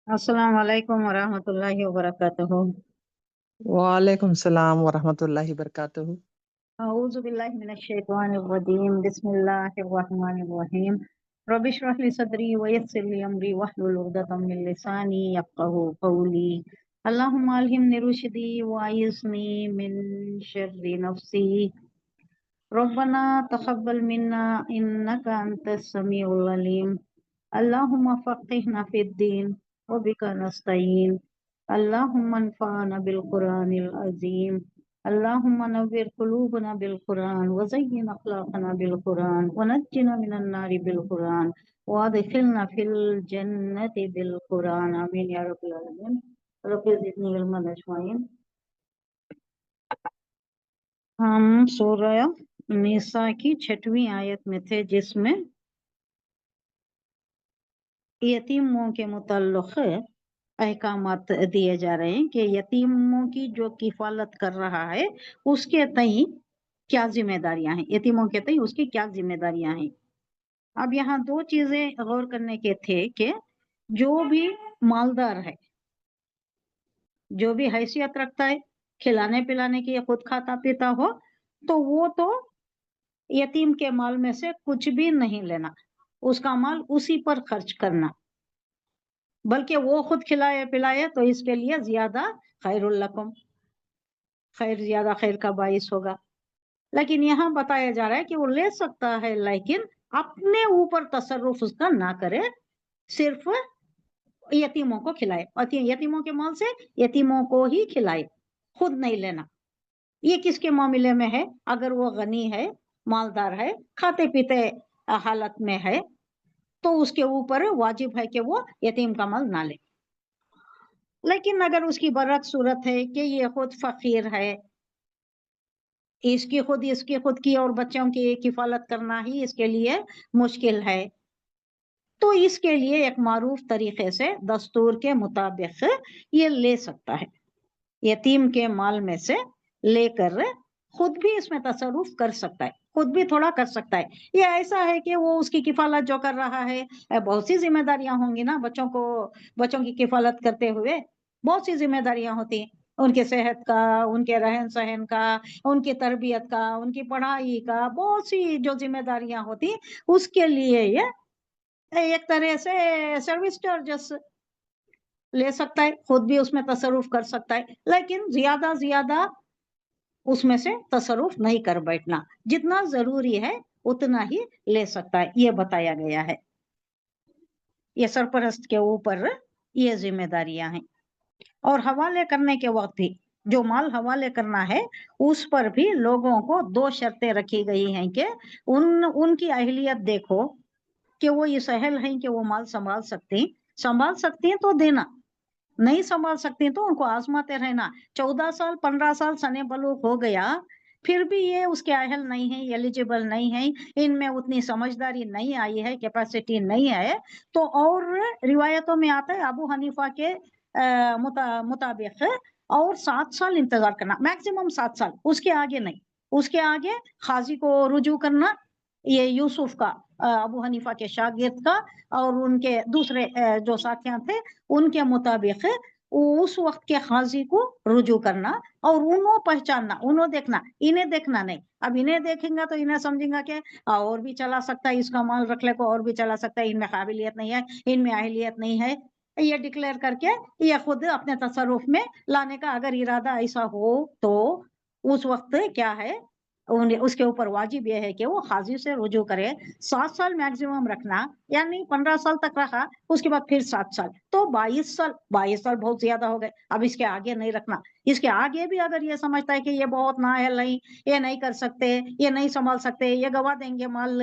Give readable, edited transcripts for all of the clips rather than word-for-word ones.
अस्सलाम वालेकुम वरहमतुल्लाहि वबरकातुहू। वालेकुम सलाम वरहमतुल्लाहि वबरकातुहू। अऊज़ु बिल्लाहि मिनश शैतानिर रजीम। बिस्मिल्लाहिर रहमानिर रहीम। रब्बि इश्रह ली सदरी व यस्सिर ली अमरी वहलुल उक़दतम मिन लिसानी यफ़क़हू क़ौली। अल्लाहुम्मा अल्हिमनी रुश्दी व अइज़्नी मिन शर्रि नफ़्सी। रब्बना तक़ब्बल मिन्ना इन्नका अंतस समीउल अलीम। अल्लाहुम्मा फ़क़्हिना फ़िद्दीन व बिका नस्तईन। अल्लाहुम्मा अन्फ़अना बिल क़ुरानिल अज़ीम। अल्लाहुम्मा नव्विर क़ुलूबना बिल क़ुरान व ज़य्यिन अख़लाक़ना बिल क़ुरान व नज्जिना मिनन नारि बिल क़ुरान व अदख़िलना फिल जन्नति बिल क़ुरान। आमीन या रब्बल आलमीन। रब्बि ज़िदनी इल्मन अजमाइन। हम सूरह निसा की 6वीं आयत में थे, जिसमें यतीमों के मुतल्लिक़ अहकामात दिए जा रहे हैं कि यतीमों की जो किफ़ालत कर रहा है उसके तई क्या जिम्मेदारियां हैं, यतीमों के तई उसकी क्या जिम्मेदारियां हैं। अब यहाँ दो चीजें गौर करने के थे कि जो भी मालदार है, जो भी हैसियत रखता है खिलाने पिलाने की, या खुद खाता पीता हो, तो वो तो यतीम के माल में से कुछ भी नहीं लेना, उसका माल उसी पर खर्च करना, बल्कि वो खुद खिलाए पिलाए तो इसके लिए ज्यादा खैरुल लकुम, खैर ज्यादा खैर का बाइस होगा। लेकिन यहाँ बताया जा रहा है कि वो ले सकता है, लेकिन अपने ऊपर तसर्रुफ उसका ना करे, सिर्फ यतीमों को खिलाए, यतीमों के माल से यतीमों को ही खिलाए, खुद नहीं लेना। ये किसके मामले में है? अगर वो गनी है, मालदार है, खाते पीते हालत में है, तो उसके ऊपर वाजिब है कि वो यतीम का माल ना ले। लेकिन अगर उसकी बरअक्स सूरत है कि ये खुद फकीर है, इसकी खुद की और बच्चों की किफालत करना ही इसके लिए मुश्किल है, तो इसके लिए एक मारूफ तरीके से दस्तूर के मुताबिक ये ले सकता है, यतीम के माल में से लेकर खुद भी इसमें तसर्रुफ कर सकता है, खुद भी थोड़ा कर सकता है। ये ऐसा है कि वो उसकी किफालत जो कर रहा है, बहुत सी जिम्मेदारियां होंगी ना, बच्चों की किफालत करते हुए बहुत सी जिम्मेदारियां होती हैं, उनके सेहत का, उनके रहन सहन का, उनकी तरबियत का, उनकी पढ़ाई का, बहुत सी जो जिम्मेदारियां होती, उसके लिए ये एक तरह से सर्विस चार्जेस ले सकता है, खुद भी उसमें तसर्रुफ कर सकता है, लेकिन ज्यादा उसमें से तसर्रुफ नहीं कर बैठना, जितना जरूरी है उतना ही ले सकता है, ये बताया गया है। ये सरपरस्त के ऊपर ये जिम्मेदारियां हैं। और हवाले करने के वक्त भी, जो माल हवाले करना है, उस पर भी लोगों को दो शर्तें रखी गई हैं कि उनकी अहलियत देखो कि वो ये सहल है कि वो माल संभाल सकती हैं तो देना, नहीं संभाल सकती तो उनको आजमाते रहना। 14 साल 15 साल सने बलूग हो गया, फिर भी ये उसके अहल नहीं है, एलिजिबल नहीं है, इनमें उतनी समझदारी नहीं आई है, कैपेसिटी नहीं है, तो और रिवायतों में आता है अबू हनीफा के मुताबिक और 7 साल इंतजार करना, मैक्सिमम 7 साल, उसके आगे नहीं। उसके आगे खाजी को रुजू करना, ये यूसुफ का, अबू हनीफा के शागिर्द का और उनके दूसरे जो साथियां थे उनके मुताबिक उस वक्त के खाजी को रुजू करना और उन्हों पहचानना, उन्हों देखना, इन्हें देखना नहीं। अब इन्हें देखेंगे तो इन्हें समझेंगे कि और भी चला सकता है, इसका माल रख ले को और भी चला सकता है, इनमें काबिलियत नहीं है, इनमें अहलियत नहीं है, ये डिक्लेयर करके ये खुद अपने तसर्रुफ में लाने का अगर इरादा ऐसा हो तो उस वक्त क्या है, उसके ऊपर वाजिब यह है कि वो खाजी से रुजू करे। 7 साल मैक्सिमम रखना, यानी 15 साल तक रखा, उसके बाद फिर 7 साल, तो 22 साल बहुत ज्यादा हो गए, अब इसके आगे नहीं रखना। इसके आगे भी अगर ये समझता है कि ये बहुत नाअहल नहीं, ये नहीं कर सकते, ये नहीं संभाल सकते, ये गवा देंगे माल,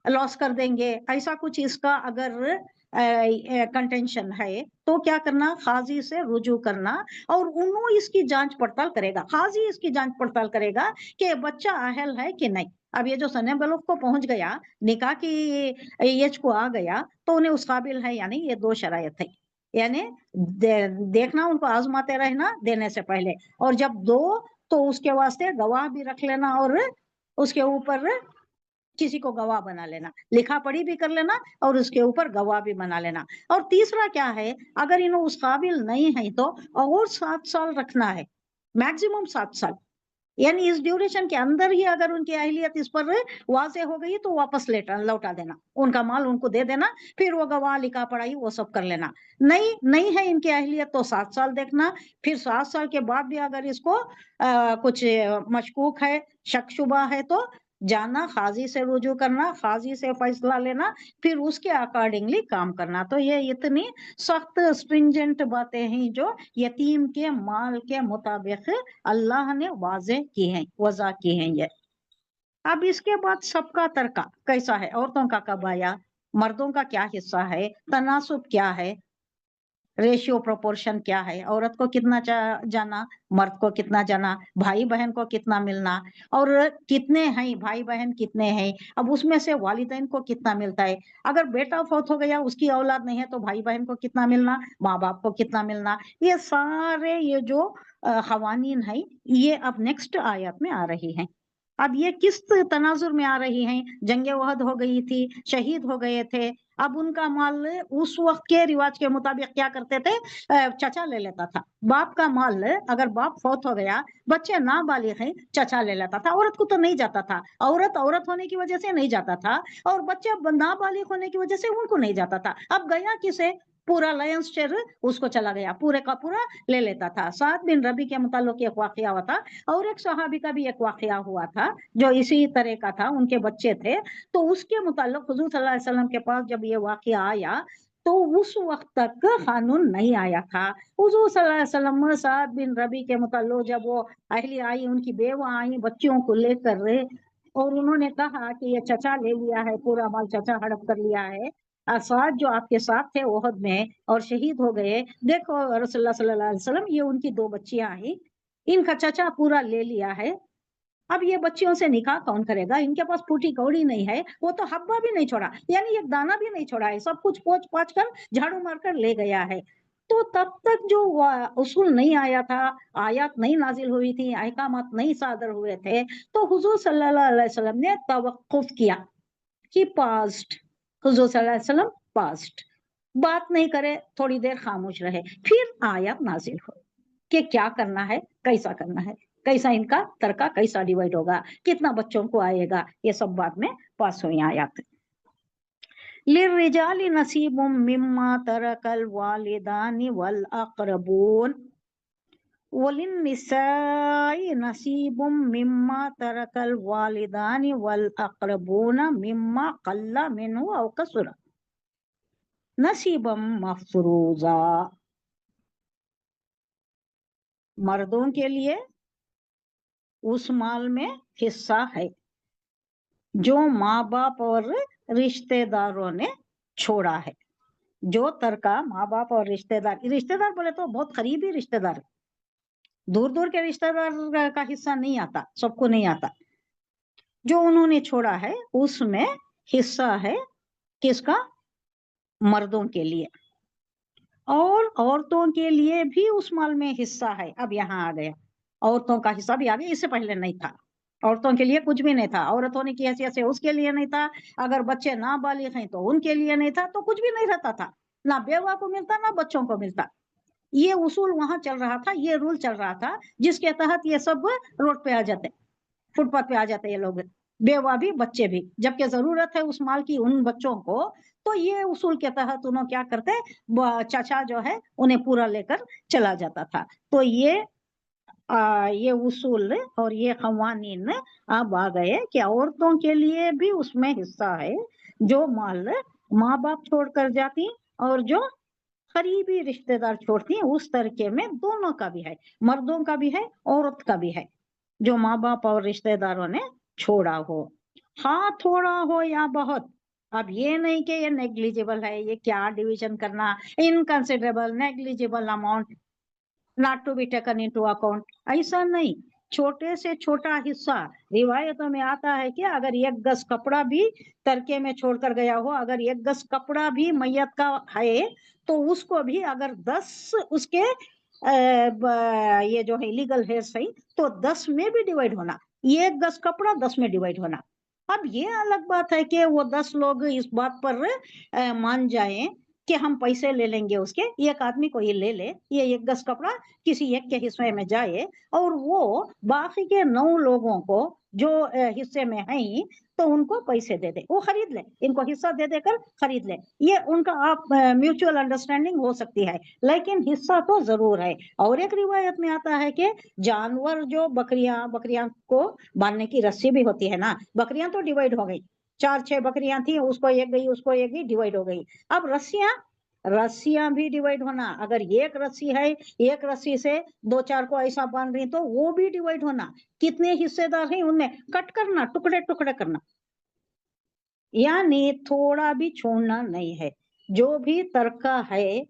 लॉस कर देंगे, ऐसा कुछ इसका अगर कंटेंशन है, तो क्या करना, खाजी से रुजू करना और उन्होंने इसकी जांच पड़ताल करेगा, खाजी इसकी जांच पड़ताल करेगा कि बच्चा अहल है कि नहीं। अब ये जो सने बलूग को पहुंच गया, निकाह की एज को आ गया, तो उन्हें उस काबिल है या नहीं, ये दो शरायत है, यानी देखना, उनको आजमाते रहना देने से पहले, और जब दो तो उसके वास्ते गवाह भी रख लेना और उसके ऊपर किसी को गवाह बना लेना, लिखा पढ़ी भी कर लेना और उसके ऊपर गवाह भी बना लेना। और तीसरा क्या है, अगर इन्हों उस काबिल नहीं है तो और 7 साल रखना है, मैक्सिमम 7 साल, यानी इस ड्यूरेशन के अंदर ही अगर उनकी अहलियत इस पर वाज़े हो गई तो वापस लौटा देना, उनका माल उनको दे देना, फिर वो गवाह लिखा पढ़ाई वो सब कर लेना। नहीं नहीं है इनकी अहलियत तो 7 साल देखना, फिर 7 साल के बाद भी अगर इसको कुछ मशकूक है, शक शुबा है तो जाना काजी से रुजू करना, काजी से फैसला लेना, फिर उसके अकॉर्डिंगली काम करना। तो ये इतनी सख्त स्ट्रिंजेंट बातें हैं जो यतीम के माल के मुताबिक अल्लाह ने वाज़े की हैं, वज़ा की हैं ये। अब इसके बाद सबका तरका कैसा है, औरतों का कब आया, मर्दों का क्या हिस्सा है, तनासुब क्या है, रेशियो प्रोपोर्शन क्या है, औरत को कितना जाना, मर्द को कितना जाना, भाई बहन को कितना मिलना, और कितने हैं भाई बहन कितने हैं, अब उसमें से वालिदैन को कितना मिलता है, अगर बेटा फौत हो गया उसकी औलाद नहीं है तो भाई बहन को कितना मिलना, माँ बाप को कितना मिलना, ये सारे ये जो खवानीन है ये अब नेक्स्ट आयत में आ रही हैं। अब ये किस तनाजुर में आ रही हैं, जंगे वहद हो गई थी, शहीद हो गए थे, अब उनका माल उस वक्त के रिवाज के मुताबिक क्या करते थे, चचा ले लेता था। बाप का माल अगर बाप फौत हो गया, बच्चे नाबालिग हैं, चचा ले लेता था। औरत को तो नहीं जाता था, औरत औरत होने की वजह से नहीं जाता था, और बच्चे नाबालिग होने की वजह से उनको नहीं जाता था। अब गया किसे, पूरा लायंस शेयर उसको चला गया, पूरे का पूरा ले लेता था। साद बिन रबी के मुताल्लिक एक वाकया हुआ था, और एक सहाबी का भी एक वाकया हुआ था जो इसी तरह का था, उनके बच्चे थे। तो उसके मुताल्लिक हुजूर सल्लल्लाहु अलैहि वसल्लम के पास जब ये वाकया आया तो उस वक्त तक कानून नहीं आया था। हुजूर सल्लल्लाहु अलैहि वसल्लम साद बिन रबी के मुताल्लिक जब वो अहली आई, उनकी बेवा आई बच्चियों को लेकर, और उन्होंने कहा कि ये चचा ले लिया है, पूरा माल चचा हड़प कर लिया है, साथ जो आपके साथ थे ओहद में और शहीद हो गए, देखो रसूलुल्लाह सल्लल्लाहु अलैहि वसल्लम ये उनकी 2 बच्चियां आई, इनका चचा पूरा ले लिया है, अब ये बच्चियों से निकाह कौन करेगा, इनके पास फूटी कौड़ी नहीं है, वो तो हब्बा भी नहीं छोड़ा, यानी एक दाना भी नहीं छोड़ा है, सब कुछ पोंछ पाछ कर झाड़ू मारकर ले गया है। तो तब तक जो उसूल नहीं आया था, आयत नहीं नाजिल हुई थी, अहकामात नहीं सादर हुए थे, तो हुजूर सल्लल्लाहु अलैहि वसल्लम ने तवक्कुफ किया कि पास्ट, हुजूर सल्लल्लाहु अलैहि वसल्लम पास्ट, बात नहीं करे, थोड़ी देर खामोश रहे, फिर आयत नाजिल हो कि क्या करना है, कैसा करना है, कैसा इनका तरका कैसा डिवाइड होगा, कितना बच्चों को आएगा, ये सब बाद में पास हुई आयत। लिर्रिजालि नसीबुम मिम्मा तरकल वालिदानी वल अक़रबून वलिन्निसाई नसीबुम मिम्मा तरकल वालिदानी वल अक़रबून मिम्मा क़ल्ला मिन्हु औ कसुरा नसीबम मफ़रूज़ा। मर्दों के लिए उस माल में हिस्सा है जो माँ बाप और रिश्तेदारों ने छोड़ा है, जो तरका माँ बाप और रिश्तेदार, रिश्तेदार बोले तो बहुत करीबी रिश्तेदार, दूर दूर के रिश्तेदार का हिस्सा नहीं आता, सबको नहीं आता, जो उन्होंने छोड़ा है उसमें हिस्सा है किसका, मर्दों के लिए, और औरतों के लिए भी उस माल में हिस्सा है। अब यहाँ आ गया, औरतों का हिस्सा भी आ गया, इससे पहले नहीं था, औरतों के लिए कुछ भी नहीं था, औरत होने की हैसियत से उसके लिए नहीं था, अगर बच्चे नाबालिग हैं तो उनके लिए नहीं था, तो कुछ भी नहीं रहता था, ना बेवा को मिलता ना बच्चों को मिलता। ये उसूल वहां चल रहा था, ये रूल चल रहा था, जिसके तहत ये सब रोड पे आ जाते, फुटपाथ पे आ जाते ये लोग, बेवा भी बच्चे भी, जबकि जरूरत है उस माल की उन बच्चों को, तो ये उसूल के तहत उन्होंने क्या करते, चाचा जो है उन्हें पूरा लेकर चला जाता था। तो ये उसूल और ये कवानीन अब आ गए कि औरतों के लिए भी उसमें हिस्सा है, जो माल माँ बाप छोड़कर जाती और जो करीबी रिश्तेदार छोड़ती हैं, उस तरीके में दोनों का भी है, मर्दों का भी है औरत का भी है, जो माँ बाप और रिश्तेदारों ने छोड़ा हो, हाँ थोड़ा हो या बहुत। अब ये नहीं कि ये नेग्लिजिबल है, ये क्या डिवीजन करना, inconsiderable negligible amount not to be taken into account, ऐसा नहीं, छोटे से छोटा हिस्सा, रिवायतों में आता है कि अगर 1 गज कपड़ा भी तरके में छोड़कर गया हो, अगर 1 गज कपड़ा भी मैयत का है तो उसको भी अगर 10 उसके ये जो है लीगल हेयर्स है तो 10 में भी डिवाइड होना, 1 गज कपड़ा 10 में डिवाइड होना, अब ये अलग बात है कि वो 10 लोग इस बात पर मान जाएं कि हम पैसे ले लेंगे उसके, एक आदमी को ये ले ले, ये एक गज कपड़ा किसी एक के हिस्से में जाए और वो बाकी के 9 लोगों को जो हिस्से में हैं तो उनको पैसे दे दे, वो खरीद ले, इनको हिस्सा दे देकर खरीद ले, ये उनका आप म्यूचुअल अंडरस्टैंडिंग हो सकती है, लेकिन हिस्सा तो जरूर है। और एक रिवायत में आता है कि जानवर जो बकरियां को बांधने की रस्सी भी होती है ना, बकरियां तो डिवाइड हो गई, 4-6 बकरियां थी, उसको एक गई, उसको एक गई, डिवाइड हो गई। अब रस्सियां भी डिवाइड होना, अगर एक रस्सी है, एक रस्सी से 2-4 को ऐसा बांध रही तो वो भी डिवाइड होना, कितने हिस्सेदार हैं उनमें कट करना, टुकड़े टुकड़े करना, यानी थोड़ा भी छोड़ना नहीं है। जो भी तरका है,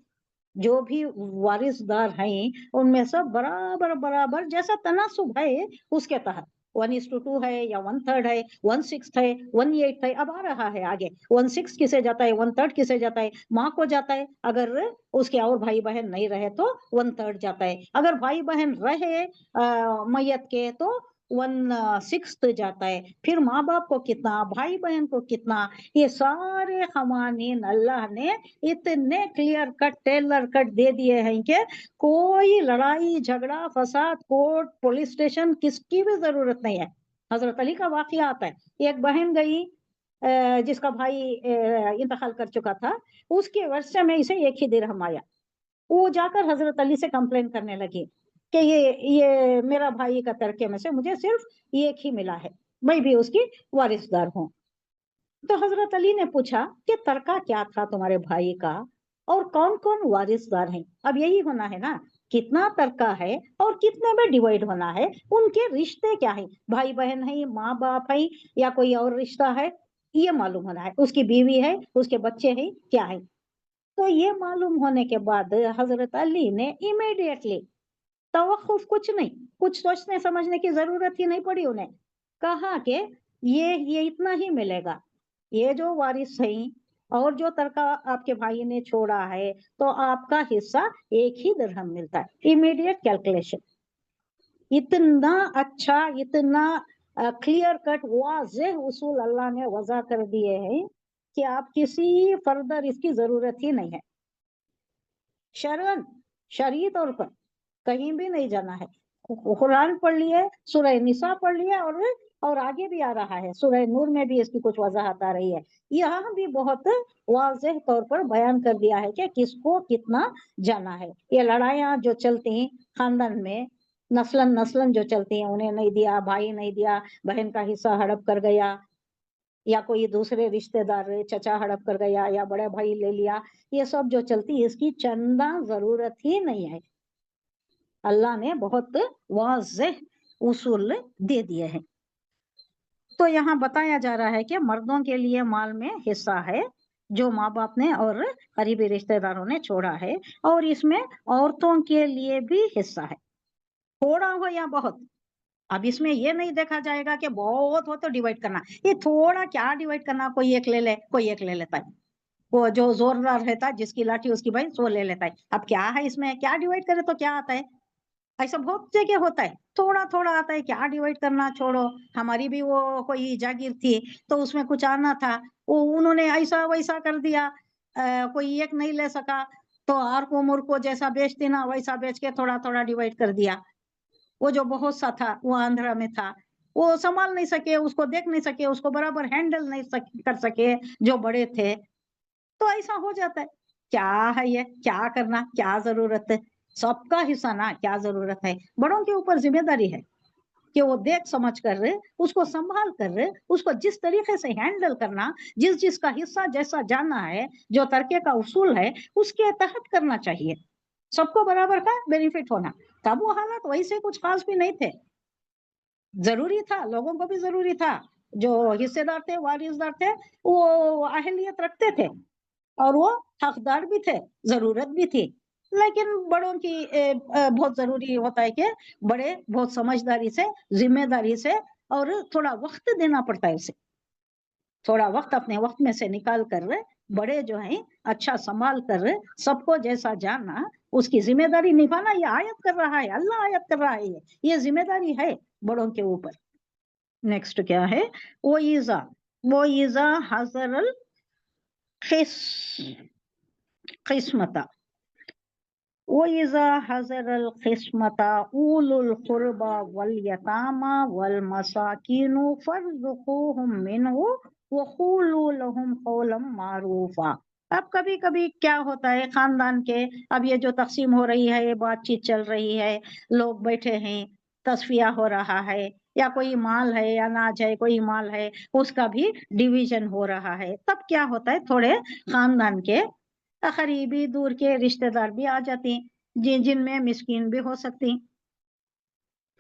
जो भी वारिसदार हैं, उनमें सब बराबर बराबर जैसा तनासुब है उसके तहत 1:2 है या 1/3 है, 1/6 है, 1/8 है, अब आ रहा है आगे 1/6 किसे जाता है, 1/3 किसे जाता है, माँ को जाता है, अगर उसके और भाई बहन नहीं रहे तो 1/3 जाता है, अगर भाई बहन रहे मैयत के तो 1/6 जाता है, फिर माँ बाप को कितना, भाई बहन को कितना, ये सारे खवानीन अल्लाह ने इतने क्लियर कट टेलर कट दे दिए हैं कि कोई लड़ाई झगड़ा फसाद कोर्ट पुलिस स्टेशन किसकी भी जरूरत नहीं है। हजरत अली का वाकया आता है, एक बहन गई जिसका भाई इंतकाल कर चुका था, उसके वर्षे में इसे एक ही दिरहम आया, वो जाकर हजरत अली से कंप्लेन करने लगी कि ये मेरा भाई का तरके में से मुझे सिर्फ एक ही मिला है, मैं भी उसकी वारिसदार हूँ। तो हजरत अली ने पूछा कि तरका क्या था तुम्हारे भाई का और कौन कौन वारिसदार हैं। अब यही होना है ना, कितना तरका है और कितने में डिवाइड होना है, उनके रिश्ते क्या है, भाई बहन है, माँ बाप है या कोई और रिश्ता है, ये मालूम होना है, उसकी बीवी है, उसके बच्चे हैं, क्या है। तो ये मालूम होने के बाद हजरत अली ने इमीडिएटली, तवक्कुफ कुछ नहीं, कुछ सोचने समझने की जरूरत ही नहीं पड़ी उन्हें, कहा कि ये इतना ही मिलेगा, ये जो वारिस है और जो तरका आपके भाई ने छोड़ा है तो आपका हिस्सा एक ही दिरहम मिलता है। इमीडिएट कैलकुलेशन, इतना अच्छा, इतना क्लियर कट वाज़ेह उसूल अल्लाह ने वज़ा कर दिए हैं कि आप किसी फर्दर इसकी जरूरत ही नहीं है। शरन शरई तौर पर कहीं भी नहीं जाना है, कुरान पढ़ लिए, सूरह निसा पढ़ लिया, और आगे भी आ रहा है, सूरह नूर में भी इसकी कुछ वजाहत आ रही है, यहाँ भी बहुत वाज़ेह तौर पर बयान कर दिया है कि किसको कितना जाना है। ये लड़ाइयाँ जो चलती हैं खानदान में, नस्लन नस्लन जो चलती हैं, उन्हें नहीं दिया, भाई नहीं दिया, बहन का हिस्सा हड़प कर गया, या कोई दूसरे रिश्तेदार चचा हड़प कर गया, या बड़े भाई ले लिया, ये सब जो चलती है इसकी चंदा जरूरत ही नहीं है। अल्लाह ने बहुत वाज़ेह उसूल दे दिए हैं। तो यहाँ बताया जा रहा है कि मर्दों के लिए माल में हिस्सा है जो माँ बाप ने और करीबी रिश्तेदारों ने छोड़ा है, और इसमें औरतों के लिए भी हिस्सा है, थोड़ा हो या बहुत। अब इसमें ये नहीं देखा जाएगा कि बहुत हो तो डिवाइड करना, ये थोड़ा क्या डिवाइड करना, कोई एक ले ले, कोई एक ले लेता है, वो जो जोरदार रहता है जिसकी लाठी उसकी भाई वो ले लेता है। अब क्या है इसमें, क्या डिवाइड करे तो क्या आता है, ऐसा बहुत जगह होता है, थोड़ा थोड़ा आता है, क्या डिवाइड करना, छोड़ो। हमारी भी वो कोई जागीर थी तो उसमें कुछ आना था, वो उन्होंने ऐसा वैसा कर दिया, कोई एक नहीं ले सका तो आर को मुर को जैसा बेचती ना वैसा बेच के थोड़ा थोड़ा डिवाइड कर दिया। वो जो बहुत सा था वो आंध्रा में था, वो संभाल नहीं सके, उसको देख नहीं सके, उसको बराबर हैंडल नहीं कर सके जो बड़े थे, तो ऐसा हो जाता है। क्या है ये, क्या करना, क्या जरूरत है, सबका हिस्सा ना, क्या जरूरत है। बड़ों के ऊपर जिम्मेदारी है कि वो देख समझ कर उसको संभाल कर उसको जिस तरीके से हैंडल करना, जिस जिसका हिस्सा जैसा जाना है, जो तरके का उसूल है उसके तहत करना चाहिए, सबको बराबर का बेनिफिट होना। तब वो हालात वैसे कुछ खास भी नहीं थे, जरूरी था, लोगों को भी जरूरी था, जो हिस्सेदार थे वारिसदार थे वो अहलियत रखते थे और वो हकदार भी थे, जरूरत भी थी। लेकिन बड़ों की बहुत जरूरी होता है कि बड़े बहुत समझदारी से, जिम्मेदारी से, और थोड़ा वक्त देना पड़ता है उसे, थोड़ा वक्त अपने वक्त में से निकाल कर बड़े जो हैं अच्छा संभाल कर सबको जैसा जाना, उसकी जिम्मेदारी निभाना, ये आयत कर रहा है, अल्लाह आयत कर रहा है, ये जिम्मेदारी है बड़ों के ऊपर। नेक्स्ट क्या है, वो ईजा हजरल किस्मता, वो ईजा हजरल किस्मता उलुल कुरबा वल यतामा वल मसाकिनु फर्जुकुहुम मिनहु वक़ूलू लहुम कौलन मारूफा। अब कभी कभी क्या होता है खानदान के, अब ये जो तकसीम हो रही है, ये बातचीत चल रही है, लोग बैठे हैं, तस्फिया हो रहा है, या कोई माल है, अनाज है, कोई माल है, उसका भी डिवीजन हो रहा है, तब क्या होता है थोड़े खानदान के करीबी दूर के रिश्तेदार भी आ जाते हैं, जिनमें मिस्कीन भी हो सकती।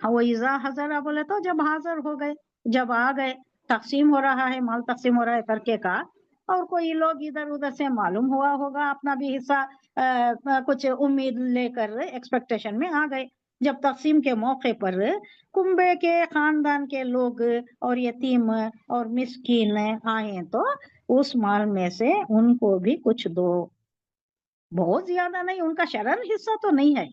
वो इज़ा हज़रा बोले तो जब हाजिर हो गए, जब आ गए, तकसीम हो रहा है, माल तकसीम हो रहा है करके का, और कोई लोग इधर उधर से मालूम हुआ होगा, अपना भी हिस्सा कुछ उम्मीद लेकर एक्सपेक्टेशन में आ गए। जब तकसीम के मौके पर कुंबे के खानदान के लोग और यतीम और मिस्कीन आए तो उस माल में से उनको भी कुछ दो, बहुत ज्यादा नहीं, उनका शरन हिस्सा तो नहीं है,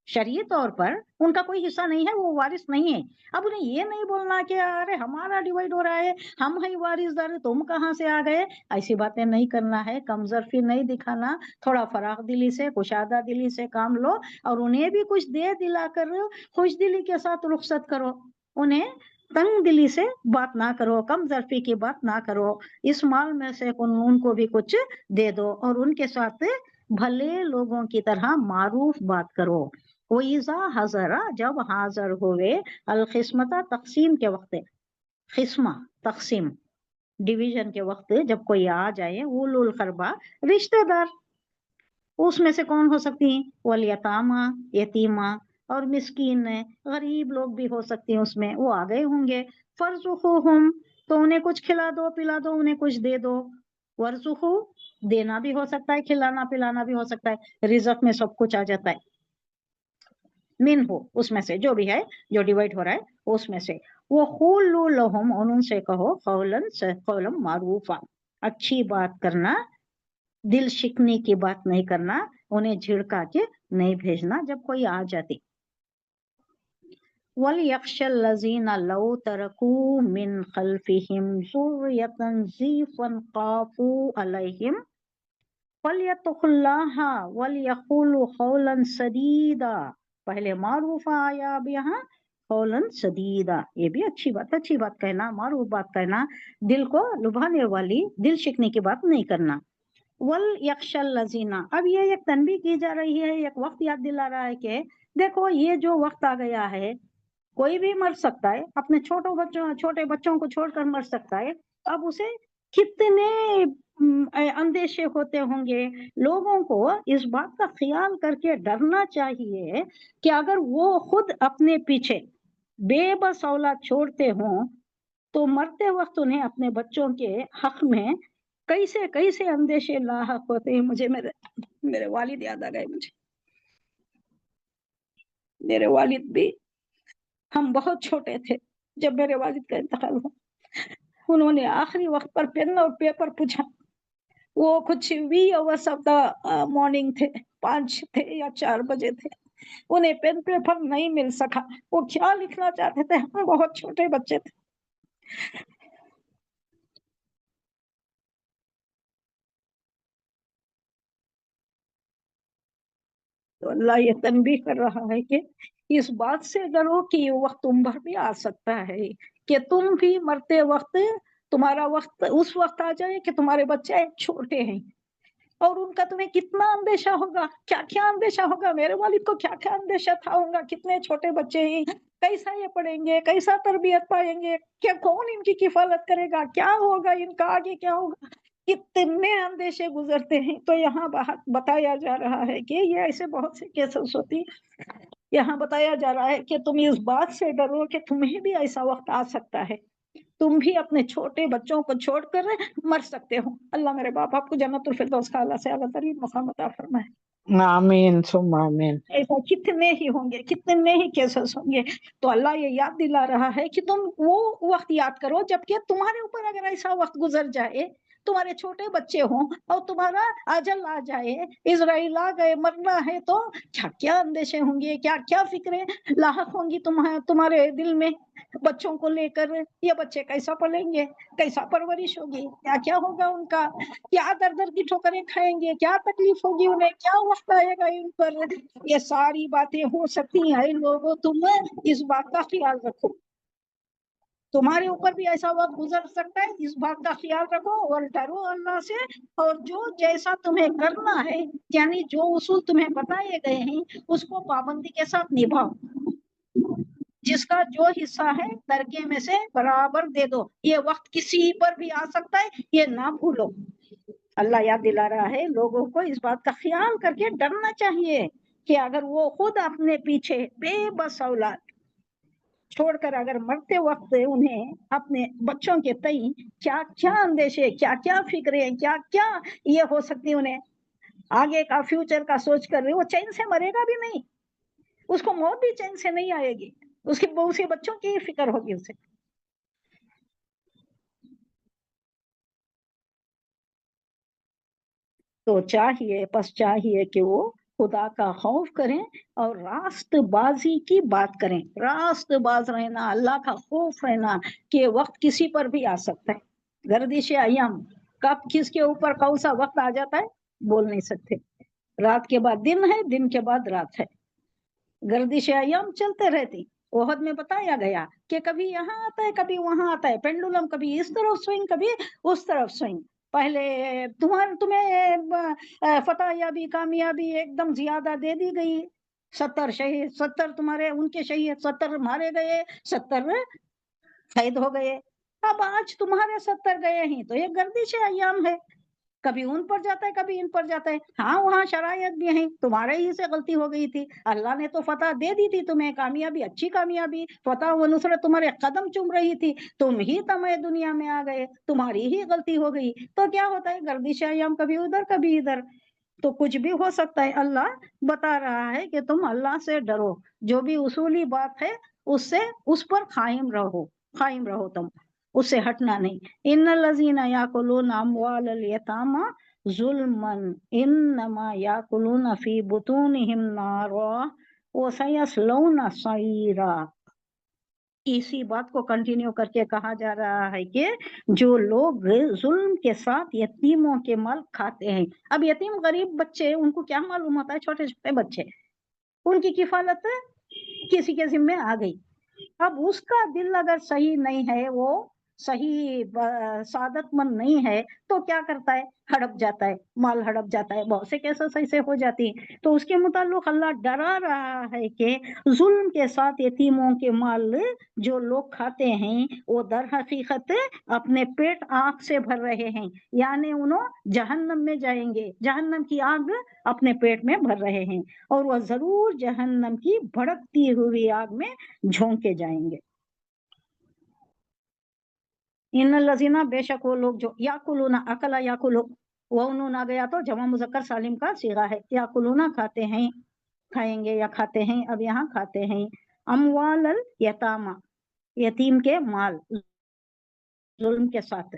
शरीय तौर पर उनका कोई हिस्सा नहीं है, वो वारिस नहीं है। अब उन्हें ये नहीं बोलना कि अरे हमारा डिवाइड हो रहा है, हम ही वारिसदार, तुम कहाँ से आ गए, ऐसी बातें नहीं करना है, कमजोरी नहीं दिखाना, थोड़ा फराख दिली से, कुशादा दिली से काम लो, और उन्हें भी कुछ दे दिला कर खुश दिली के साथ रुखसत करो, उन्हें तंग दिली से बात ना करो, कम जरफी की बात ना करो, इस माल में से उनको भी कुछ दे दो, और उनके साथ भले लोगों की तरह मारूफ बात करो। वो इज़ा हजरा जब हाजिर हुए, अल खिस्मता तकसीम के वक्त, खिस्मा तकसीम डिवीजन के वक्त जब कोई आ जाए, उलुल खरबा रिश्तेदार, उसमें से कौन हो सकती हैं, वल यतामा यतीमा, और मिस्कीन गरीब लोग भी हो सकते हैं, उसमें वो आ गए होंगे। फर्जुखुहुम तो उन्हें कुछ खिला दो पिला दो, उन्हें कुछ दे दो। वर्जुखु देना भी हो सकता है, खिलाना पिलाना भी हो सकता है, रिज़्क में सब कुछ आ जाता है। मिन हो उसमें से जो भी है, जो डिवाइड हो रहा है उसमें से। वो खुलू लहुम उनसे कहो कौलन मारूफा, अच्छी बात करना, दिल शिकने की बात नहीं करना, उन्हें झिड़का के नहीं भेजना जब कोई आ जाती। वल यख्शल्लज़ीना लौ तरकू मिन खल्फिहिम ज़ुर्रियतन ज़ीफ़न ख़ाफ़ू अलैहिम फल्यत्तक़ुल्लाहा वलयक़ूलू क़ौलन सदीदा। पहले मारूफा आया, अब यहाँ कौलन सदीदा, ये भी अच्छी बात कहना, मारूफ बात कहना, दिल को लुभाने वाली, दिल शिकने की बात नहीं करना। वल यख्शल लजीना, अब ये एक तनबीह की जा रही है, एक वक्त याद दिला रहा है कि देखो ये जो वक्त आ गया है, कोई भी मर सकता है, अपने छोटे बच्चों को छोड़कर मर सकता है। अब उसे कितने अंदेशे होते होंगे, लोगों को इस बात का ख्याल करके डरना चाहिए कि अगर वो खुद अपने पीछे बेबस औलाद छोड़ते हों तो मरते वक्त उन्हें अपने बच्चों के हक में कैसे कैसे अंदेशे लाहक होते हैं। मुझे मेरे वालिद याद आ गए, मुझे मेरे वालिद भी, हम बहुत छोटे थे जब मेरे वालिद का इंतकाल हुआ, उन्होंने आखिरी वक्त पर पेन और पेपर पूछा, वो कुछ wee hours of the morning थे, 5 थे या 4 बजे थे, उन्हें पेन पेपर नहीं मिल सका, वो क्या लिखना चाहते थे, हम बहुत छोटे बच्चे थे। तो अल्लाह ये तनबीह कर रहा है कि इस बात से डरो कि ये वक्त तुम पर भी आ सकता है, कि तुम भी मरते वक्त, तुम्हारा वक्त उस वक्त आ जाए कि तुम्हारे बच्चे छोटे हैं, और उनका तुम्हें कितना अंदेशा होगा, क्या क्या अंदेशा होगा, मेरे वालिद को क्या क्या अंदेशा था होगा, कितने छोटे बच्चे हैं, कैसा ये पढ़ेंगे, कैसा तरबियत पाएंगे, क्या कौन इनकी किफालत करेगा, क्या होगा इनका आगे, क्या होगा, कितने अंदेशे गुजरते हैं। तो यहाँ बताया जा रहा है कि ये ऐसे बहुत से केसेस होती, यहाँ बताया जा रहा है कि तुम इस बात से डरो कि तुम्हें भी ऐसा वक्त आ सकता है, तुम भी अपने छोटे बच्चों को छोड़कर मर सकते हो। अल्लाह मेरे बाप आपको जन्नतुल फिरदौस का आला से आला तरीन मकाम अता फरमाए। आमीन सुम्मा आमीन। ऐसा कितने ही होंगे, कितने ही केसेस होंगे। तो अल्लाह ये याद दिला रहा है कि तुम वो वक्त याद करो जबकि तुम्हारे ऊपर अगर ऐसा वक्त गुजर जाए, तुम्हारे छोटे बच्चे हों और तुम्हारा अजल आ जाए, इजराइल आ गए, मरना है, तो क्या क्या अंदेशे होंगे, क्या क्या फिक्रें लाहक होंगी तुम्हारे दिल में। बच्चों को लेकर ये बच्चे कैसा पलेंगे, कैसा परवरिश होगी, क्या क्या होगा उनका, क्या दर दर की ठोकरें खाएंगे, क्या तकलीफ होगी उन्हें, क्या वक्त आएगा इन पर, ये सारी बातें हो सकती हैं। लोगों तुम इस बात का ख्याल रखो, तुम्हारे ऊपर भी ऐसा वक्त गुजर सकता है, इस बात का ख्याल रखो और डरो अल्लाह से। और जो जैसा तुम्हें करना है, यानी जो उसूल तुम्हें बताए गए हैं उसको पाबंदी के साथ निभाओ। जिसका जो हिस्सा है तरके में से बराबर दे दो। ये वक्त किसी पर भी आ सकता है, ये ना भूलो। अल्लाह याद दिला रहा है लोगों को इस बात का ख्याल करके डरना चाहिए कि अगर वो खुद अपने पीछे बेबस औलाद छोड़कर अगर मरते वक्त उन्हें अपने बच्चों के तई क्या क्या अंदेशे, क्या क्या फिक्रें, क्या क्या ये हो सकती, उन्हें आगे का फ्यूचर का सोच कर वो चैन से मरेगा भी नहीं, उसको मौत भी चैन से नहीं आएगी, उसके बच्चों की फिक्र होगी उसे। तो चाहिए कि वो खुदा का खौफ करें और रास्तबाजी की बात करें। रास्तबाज रहना, अल्लाह का खौफ रहना कि वक्त किसी पर भी आ सकता है। गर्दिश अय्याम, कब किसके ऊपर कौन सा वक्त आ जाता है बोल नहीं सकते। रात के बाद दिन है, दिन के बाद रात है, गर्दिश अय्याम चलते रहती। ओहद में बताया गया कि कभी यहाँ आता है कभी वहां आता है, पेंडुलम कभी इस तरफ स्विंग कभी उस तरफ स्विंग। पहले तुम्हें फतह याबी कामयाबी एकदम ज्यादा दे दी गई, 70 शहीद, 70 तुम्हारे उनके शहीद, 70 मारे गए, 70 शहीद हो गए। अब आज तुम्हारे 70 गए हैं तो ये गर्दिश अय्याम है, कभी उन पर जाता है कभी इन पर जाता है। हाँ वहाँ शरायत भी है, तुम्हारे ही से गलती हो गई थी, अल्लाह ने तो फतह दे दी थी तुम्हें, कामयाबी, अच्छी कामयाबी, फतह व नुसरत तुम्हारे कदम चूम रही थी, तुम ही तमय दुनिया में आ गए, तुम्हारी ही गलती हो गई। तो क्या होता है, गर्दिश अय्याम कभी उधर कभी इधर, तो कुछ भी हो सकता है। अल्लाह बता रहा है कि तुम अल्लाह से डरो, जो भी उसूली बात है उससे उस पर कायम रहो तुम, उससे हटना नहीं। इन्नल्लज़ीना याकुलूना अम्वालल यतामा जुल्मन इन्नमा याकुलूना फी बुतूनिहिम नारा व सयस्लौना सईरा। इसी बात को कंटिन्यू करके कहा जा रहा है कि जो लोग जुल्म के साथ यतीमों के माल खाते हैं। अब यतीम गरीब बच्चे, उनको क्या मालूम होता है, छोटे छोटे बच्चे, उनकी किफालत किसी के जिम्मे आ गई। अब उसका दिल अगर सही नहीं है, वो सही सादतमंद नहीं है, तो क्या करता है, हड़प जाता है, माल हड़प जाता है, बहुत से केसेस ऐसे हो जाती हैं। तो उसके मुताल्लिक अल्लाह डरा रहा है कि जुल्म के साथ यतीमों के माल जो लोग खाते हैं वो दर हकीकत अपने पेट आग से भर रहे हैं, यानी उन्होंने जहन्नम में जाएंगे, जहन्नम की आग अपने पेट में भर रहे हैं और वह जरूर जहन्नम की भड़कती हुई आग में झोंके जाएंगे। इन लजीना, बेशक वो लोग जो याकुलूना, अकला याकुलू, वो उन्होंने आ गया तो जमा मुजक्कर सालिम का सीगा है, याकुलूना खाते हैं, खाएंगे या खाते हैं, अब यहाँ खाते हैं, अमवाल यतामा, यतीम के माल, जुल्म के साथ,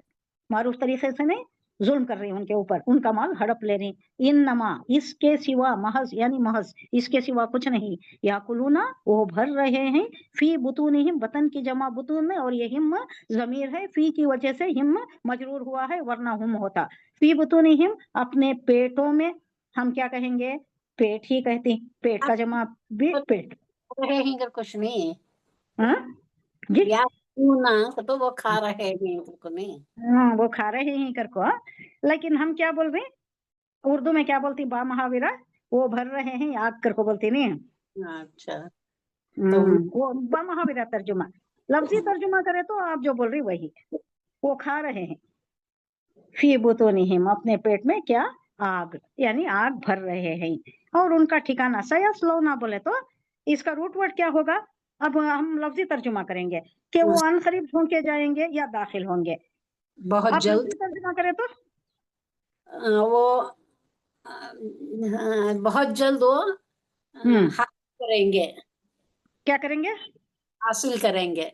मारूफ तरीके से नहीं, जुल्म कर रही उनके ऊपर, उनका माल हड़प ले रही। इन नमा, इसके सिवा, महज यानी महज इसके सिवा कुछ नहीं, याकुलूना वो भर रहे हैं, फी बुतूनिहिम, बतन की जमा बुतून में, और ये हिम जमीर है, फी की वजह से हिम मजरूर हुआ है, वरना हुम होता। फी बुतूनिहिम, अपने पेटों में, हम क्या कहेंगे, पेट ही कहते, पेट का जमा भी पेट, रहे हैं कर कुछ नहीं, हाँ जी, या ना तो वो खा रहे हैं को नहीं, हाँ वो खा रहे हैं कर को, लेकिन हम क्या बोल रहे हैं, उर्दू में क्या बोलती, बा महावीरा, वो भर रहे हैं आग कर को बोलती नहीं है। अच्छा तो वो बा महावीरा तर्जुमा, लफ्जी तर्जुमा करे तो आप जो बोल रही वही, वो खा रहे हैं, फी बुतूनिहिम, अपने पेट में क्या, आग, यानी आग भर रहे हैं, और उनका ठिकाना सयस्लौना बोले तो इसका रूट वर्ड क्या होगा। अब हम लफ्जी तर्जुमा करेंगे कि वो अनकरीब झोंके जाएंगे या दाखिल होंगे। बहुत आप जल्द लफ्जी तर्जुमा करें तो वो बहुत जल्द वो हासिल करेंगे, क्या करेंगे, हासिल करेंगे,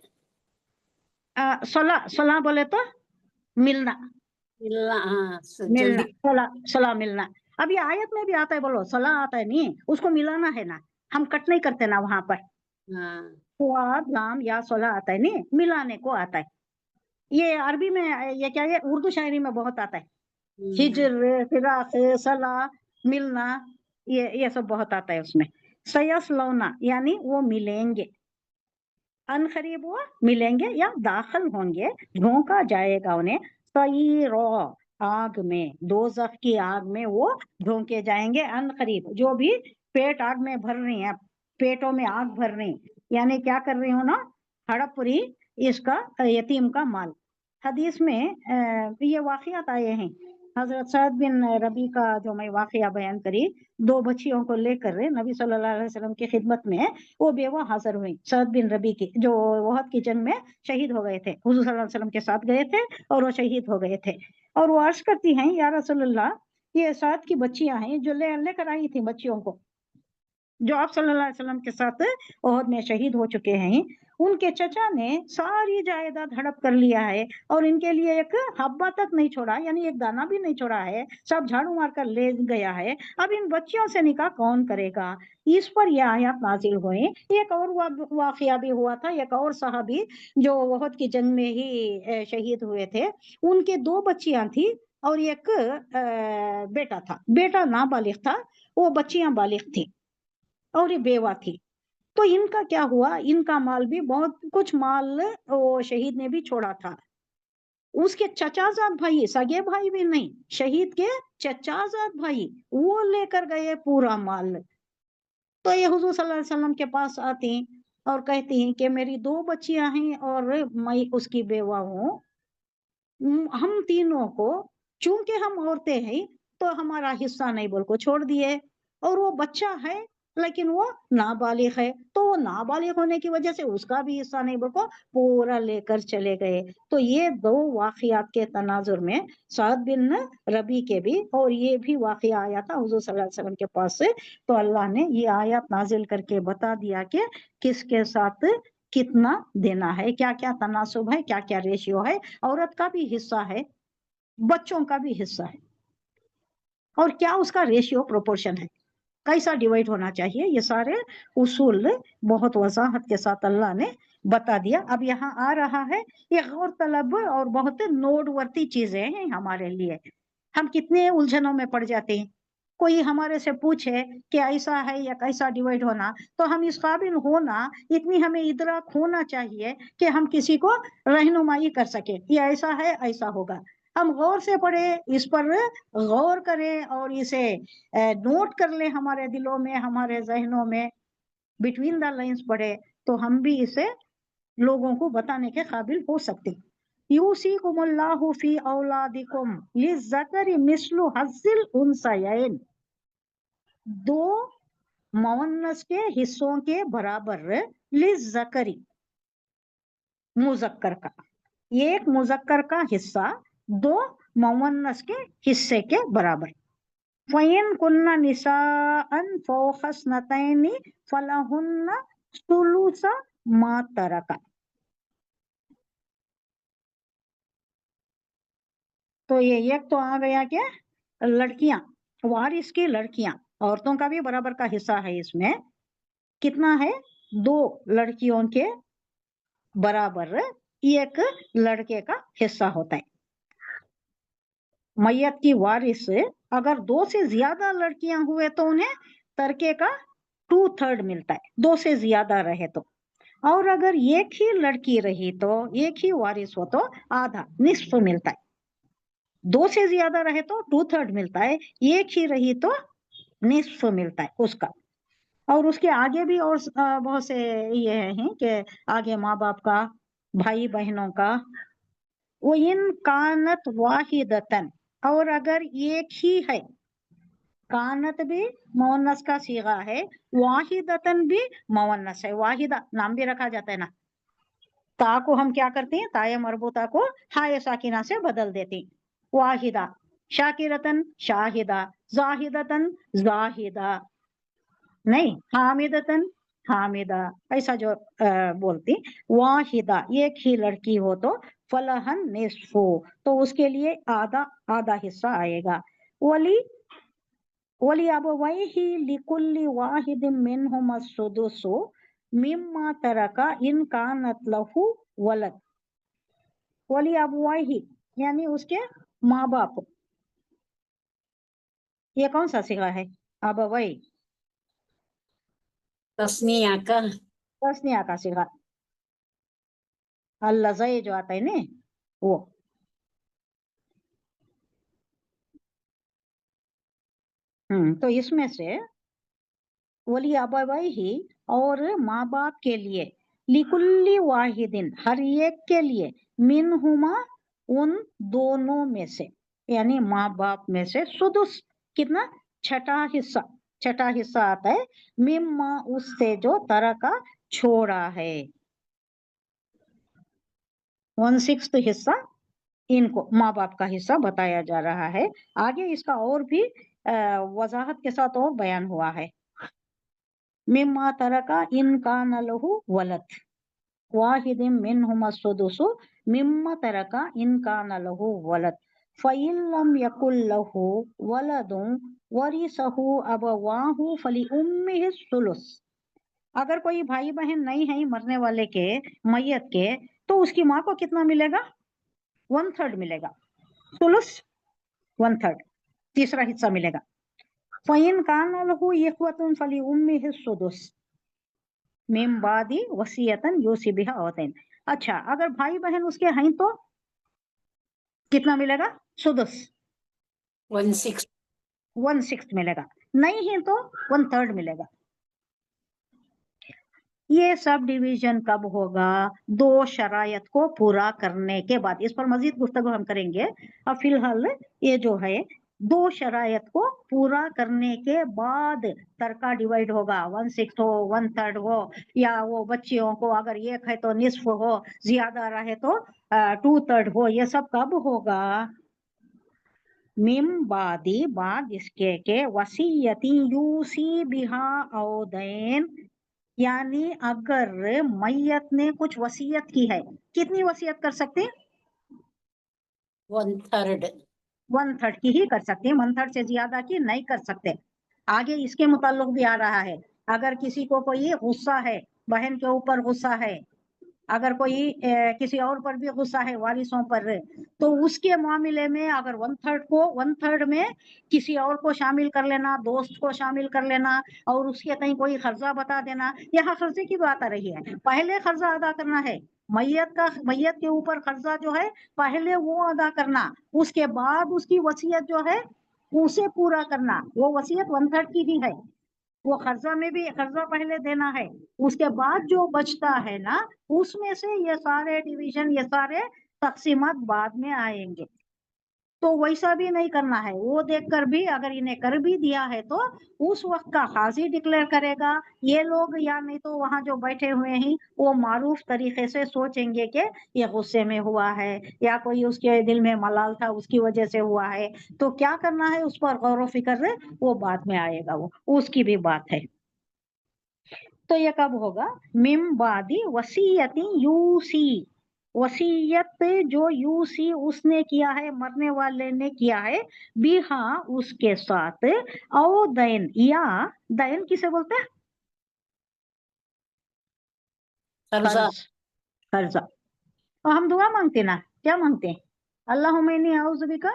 सला बोले तो मिलना, मिलना, हाँ मिलना, जल्दी, सला मिलना। अब ये आयत में भी आता है, बोलो सला आता है नहीं, उसको मिलाना है ना, हम कट नहीं करते ना वहां पर, हाँ स्वाद लाम या सोला आता है नहीं, मिलाने को आता है। ये अरबी में ये क्या है, उर्दू शायरी में बहुत आता है। हिजर, फिराक, सला, मिलना, ये सब बहुत आता है उसमें। सयस्लौना यानी वो मिलेंगे, अन करीब वो मिलेंगे या दाखिल होंगे, झोंका जाएगा उन्हें, सईरो आग में, दोज़ख की आग में वो झोंके जाएंगे, अन करीब, जो भी पेट आग में भर रही हैं, पेटों में आग भर रही, यानी क्या कर रही हो ना, हड़प रही इसका यतीम का माल। हदीस में ये वाक़ियात आए हैं। हजरत सअद बिन रबी का जो मैं वाक़िया बयान करी, 2 बच्चियों को लेकर नबी सल्लल्लाहु अलैहि वसल्लम की खिदमत में वो बेवा हाजिर हुई, सअद बिन रबी की, जो वहद की जंग में शहीद हो गए थे, हुजूर सल्लल्लाहु अलैहि वसल्लम के साथ गए थे और वो शहीद हो गए थे। और वो अर्ज करती हैं, या रसूलल्लाह, ये सअद की बच्चियां हैं जो लेकर आई थी बच्चियों को, जो आप सल्लल्लाहु अलैहि वसल्लम के साथ ओहद में शहीद हो चुके हैं। उनके चचा ने सारी जायदाद हड़प कर लिया है और इनके लिए एक हब्बा तक नहीं छोड़ा, यानी एक दाना भी नहीं छोड़ा है, सब झाड़ू मार कर ले गया है। अब इन बच्चियों से निकाह कौन करेगा? इस पर यह आयत नाजिल हुई। एक और वाकया भी हुआ था, एक और सहाबी जो ओहद की जंग में ही शहीद हुए थे, उनके 2 बच्चियां थी और एक बेटा था। बेटा नाबालिग था, वो बच्चियां बालिग थी और ये बेवा थी। तो इनका क्या हुआ, इनका माल भी, बहुत कुछ माल वो शहीद ने भी छोड़ा था। उसके चचाजाद भाई, सगे भाई भी नहीं, शहीद के चचाजाद भाई, वो लेकर गए पूरा माल। तो ये हुजूर सल्लल्लाहु अलैहि वसल्लम के पास आती और कहती हैं कि मेरी 2 बच्चियां हैं और मैं उसकी बेवा हूँ, हम तीनों को, चूंकि हम औरतें हैं तो हमारा हिस्सा नहीं बोल को छोड़ दिए, और वो बच्चा है लेकिन वो नाबालिग है, तो वो नाबालिग होने की वजह से उसका भी हिस्सा नहीं बोल को पूरा लेकर चले गए। तो ये 2 वाक़ियात के तनाजुर में सअद बिन रबी के भी और ये भी वाक़िया आया था हुजूर सल्लल्लाहु अलैहि वसल्लम के पास से। तो अल्लाह ने ये आयत नाजिल करके बता दिया कि किसके साथ कितना देना है, क्या क्या तनासुब है, क्या क्या रेशियो है, औरत का भी हिस्सा है, बच्चों का भी हिस्सा है, और क्या उसका रेशियो प्रोपोर्शन है, कैसा डिवाइड होना चाहिए, ये सारे उसूल बहुत वजाहत के साथ अल्लाह ने बता दिया। अब यहाँ आ रहा है ये गौर तलब और बहुत नोटवर्ती चीजें हैं हमारे लिए। हम कितने उलझनों में पड़ जाते हैं, कोई हमारे से पूछे कि ऐसा है या कैसा डिवाइड होना, तो हम इस काबिल होना, इतनी हमें इदराक होना चाहिए कि हम किसी को रहनुमाई कर सके, ये ऐसा है, ऐसा होगा। हम गौर से पढ़े, इस पर गौर करें और इसे नोट कर ले हमारे दिलों में, हमारे जहनों में, बिटवीन द लाइंस पढ़े, तो हम भी इसे लोगों को बताने के काबिल हो सकते। यूसीकुमुल्लाहु फी औलादिकुम लिज़्ज़करि मिस्लु हज़्ज़िल उन्सयैन, 2 मुअन्नस के हिस्सों के बराबर, लिज़्ज़करी मुज़क्कर का, एक मुज़क्कर का हिस्सा 2 मुअन्नस के हिस्से के बराबर। फ़इन कुन्ना निसाअन फ़ौक़ स्नतैनि फ़लहुन्ना सुलुसा मा तरका। तो ये एक तो आ गया क्या, लड़कियां, वारिस की लड़कियां, औरतों का भी बराबर का हिस्सा है इसमें। कितना है, 2 लड़कियों के बराबर एक लड़के का हिस्सा होता है। मैयत की वारिस अगर 2 से ज्यादा लड़कियां हुए तो उन्हें तरके का 2/3 मिलता है, 2 से ज्यादा रहे तो। और अगर एक ही लड़की रही तो, एक ही वारिस हो तो आधा, निस्फ मिलता है। 2 से ज्यादा रहे तो 2/3 मिलता है, एक ही रही तो निस्फ मिलता है उसका। और उसके आगे भी और बहुत से ये हैं कि आगे माँ बाप का, भाई बहनों का। वो इन कानत वाहिदतन, और अगर एक ही है, कानत भी मुअन्नस का सीगा है, वाहिदतन भी मुअन्नस है, वाहिदा नाम भी रखा जाता है ना, ता को हम क्या करते हैं, ताए मरबूता को हाय साकिना से बदल देते हैं, वाहिदा, शाकिरतन शाहिदा, जाहिदतन जाहिदा, नहीं हामिदतन हामिदा, ऐसा जो बोलती। वाहिदा एक ही लड़की हो तो फलहन निस्फो, तो उसके लिए आधा आधा हिस्सा आएगा। वली वली अबवैहि लिकुल्ली वाहिदिन मिनहुम अस्सुदुसु مما ترکا ان کانت لہو ولد ولی ابوائہ یعنی اس کے ماں باپ. یہ کون سا صیغہ ہے؟ ابوائی تسنیہ کا تسنیہ کا صیغہ. اللذی جو آتا ہے نا وہ. تو اس میں سے ولی ابویہ اور ماں باپ کے لیے لکل واحد ہر ایک کے لیے منہما ان دونوں میں سے یعنی ماں باپ میں سے سدس کتنا چھٹا حصہ آتا ہے مما اس سے جو ترکا چھوڑا ہے. 1/6 حصہ ان کو ماں باپ کا حصہ بتایا جا رہا ہے. آگے اس کا اور بھی وضاحت کے ساتھ اور بیان ہوا ہے. مما ترکا ان کان لہو ولد واحد منہما السدس مما ترکا ان کان لہو ولد فإن لم يكن له ولد ورثه أبواه فلأمه الثلث. اگر کوئی بھائی بہن نہیں ہے مرنے والے کے میت کے تو اس کی ماں کو کتنا ملے گا؟ 1/3 ملے گا. ثلث 1/3 تیسرا حصہ ملے گا. فَإِنْ كَانَ لَهُ إِخْوَةٌ فَلِأُمِّهِ السُّدُسُ مِنْ بَعْدِ وَصِيَّةٍ يُوصِي بِهَا أَوْ دَيْنٍ. اچھا اگر بھائی بہن اس کے ہیں تو کتنا ملے گا؟ سدس 1/6 1/6 ملے گا. نہیں ہے تو 1/3 ملے گا. یہ سب ڈویژن کب ہوگا؟ 2 شرائط کو پورا کرنے کے بعد. اس پر مزید گفتگو ہم کریں گے. اب فی الحال یہ جو ہے 2 شرائط کو پورا کرنے کے بعد ترکہ ڈیوائڈ ہوگا. 1/6 ہو 1/3 ہو یا وہ بچیوں کو اگر 1 ہے تو نصف ہو زیادہ رہے تو 2/3 ہو. یہ سب کب ہوگا؟ من بعد اس کے کہ وصیتی یوسی بہا او دین یعنی اگر میت نے کچھ وصیت کی ہے. کتنی وصیت کر سکتے؟ 1/3 1/3 کی ہی کر سکتے ہیں. 1/3 سے زیادہ کی نہیں کر سکتے. آگے اس کے متعلق بھی آ رہا ہے. اگر کسی کو کوئی غصہ ہے بہن کے اوپر غصہ ہے اگر کوئی کسی اور پر بھی غصہ ہے وارثوں پر تو اس کے معاملے میں اگر 1/3 میں کسی اور کو شامل کر لینا دوست کو شامل کر لینا اور اس کے کہیں کوئی قرضہ بتا دینا. یہاں قرضے کی بات آ رہی ہے. پہلے قرضہ ادا کرنا ہے میت کے اوپر قرضہ جو ہے پہلے وہ ادا کرنا اس کے بعد اس کی وصیت جو ہے اسے پورا کرنا. وہ وصیت 1/3 کی ہی ہے. وہ قرضہ میں بھی قرضہ پہلے دینا ہے اس کے بعد جو بچتا ہے نا اس میں سے یہ سارے ڈویژن یہ سارے تقسیمات بعد میں آئیں گے. تو ویسا بھی نہیں کرنا ہے. وہ دیکھ کر بھی اگر انہیں کر بھی دیا ہے تو اس وقت کا قاضی ڈکلیئر کرے گا. یہ لوگ یا نہیں تو وہاں جو بیٹھے ہوئے ہیں وہ معروف طریقے سے سوچیں گے کہ یہ غصے میں ہوا ہے یا کوئی اس کے دل میں ملال تھا اس کی وجہ سے ہوا ہے. تو کیا کرنا ہے اس پر غور و فکر وہ بعد میں آئے گا. وہ اس کی بھی بات ہے. تو یہ کب ہوگا؟ من بعد وصیت یوسی وصیت جو یوسی اس نے کیا ہے مرنے والے نے کیا ہے بیہا اس کے ساتھ او دین یا دین کسے بولتے ہیں؟ قرضہ. اور ہم دعا مانگتے نا کیا مانگتے ہیں؟ اللہم انی اعوذ بک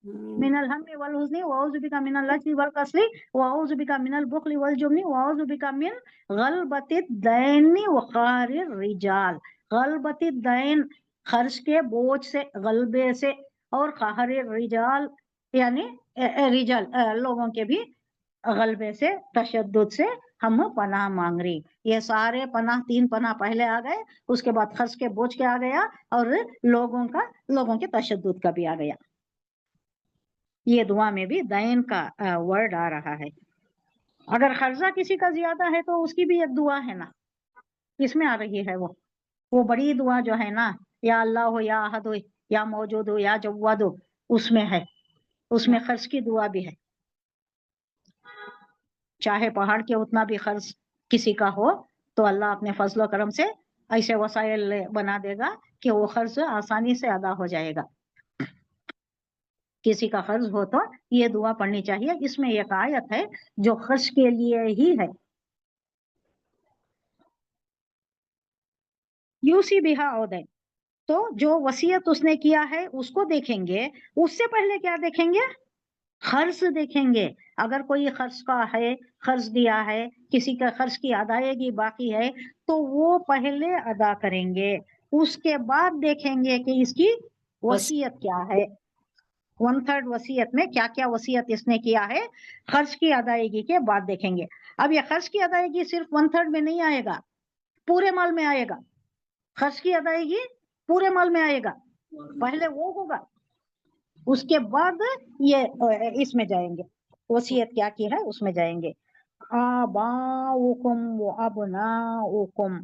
من الهم والحزن واعوذ بک من العجز والکسل واعوذ بک من البخل والجبن واعوذ بک من غلبۃ الدین وقہر الرجال. غلبۃ الدین خرچ کے بوجھ سے غلبے سے اور قہر الرجال یعنی رجال لوگوں کے بھی غلبے سے تشدد سے ہم پناہ مانگ رہی. یہ سارے پناہ 3 پناہ پہلے آ گئے اس کے بعد خرچ کے بوجھ کے آ گیا اور لوگوں کے تشدد کا بھی آ گیا. یہ دعا میں بھی دین کا ورڈ آ رہا ہے. اگر قرضہ کسی کا زیادہ ہے تو اس کی بھی ایک دعا ہے نا اس میں آ رہی ہے. وہ بڑی دعا جو ہے نا یا اللہ ہو یا احد ہو یا موجود ہو یا جواد ہو اس میں ہے. اس میں خرچ کی دعا بھی ہے. چاہے پہاڑ کے اتنا بھی قرض کسی کا ہو تو اللہ اپنے فضل و کرم سے ایسے وسائل بنا دے گا کہ وہ قرض آسانی سے ادا ہو جائے گا. کسی کا قرض ہو تو یہ دعا پڑھنی چاہیے. اس میں ایک آیت ہے جو خرچ کے لیے ہی ہے यूसी बिहा औदैन, तो जो वसीयत उसने किया है उसको देखेंगे, उससे पहले क्या देखेंगे, खर्च देखेंगे। अगर कोई खर्च का है, खर्च दिया है, किसी का खर्च की अदायगी बाकी है, तो वो पहले अदा करेंगे, उसके बाद देखेंगे कि इसकी वसीयत क्या है। 1/3 वसीयत में क्या क्या वसीयत इसने किया है, खर्च की अदायगी के बाद देखेंगे। अब ये खर्च की अदायगी सिर्फ 1/3 में नहीं आएगा, पूरे माल में आएगा। खर्च की अदायगी पूरे माल में आएगा, पहले वो होगा, उसके बाद ये इसमें जाएंगे, वसीयत क्या की है उसमें जाएंगे। आबाउकुम व अबनाउकुम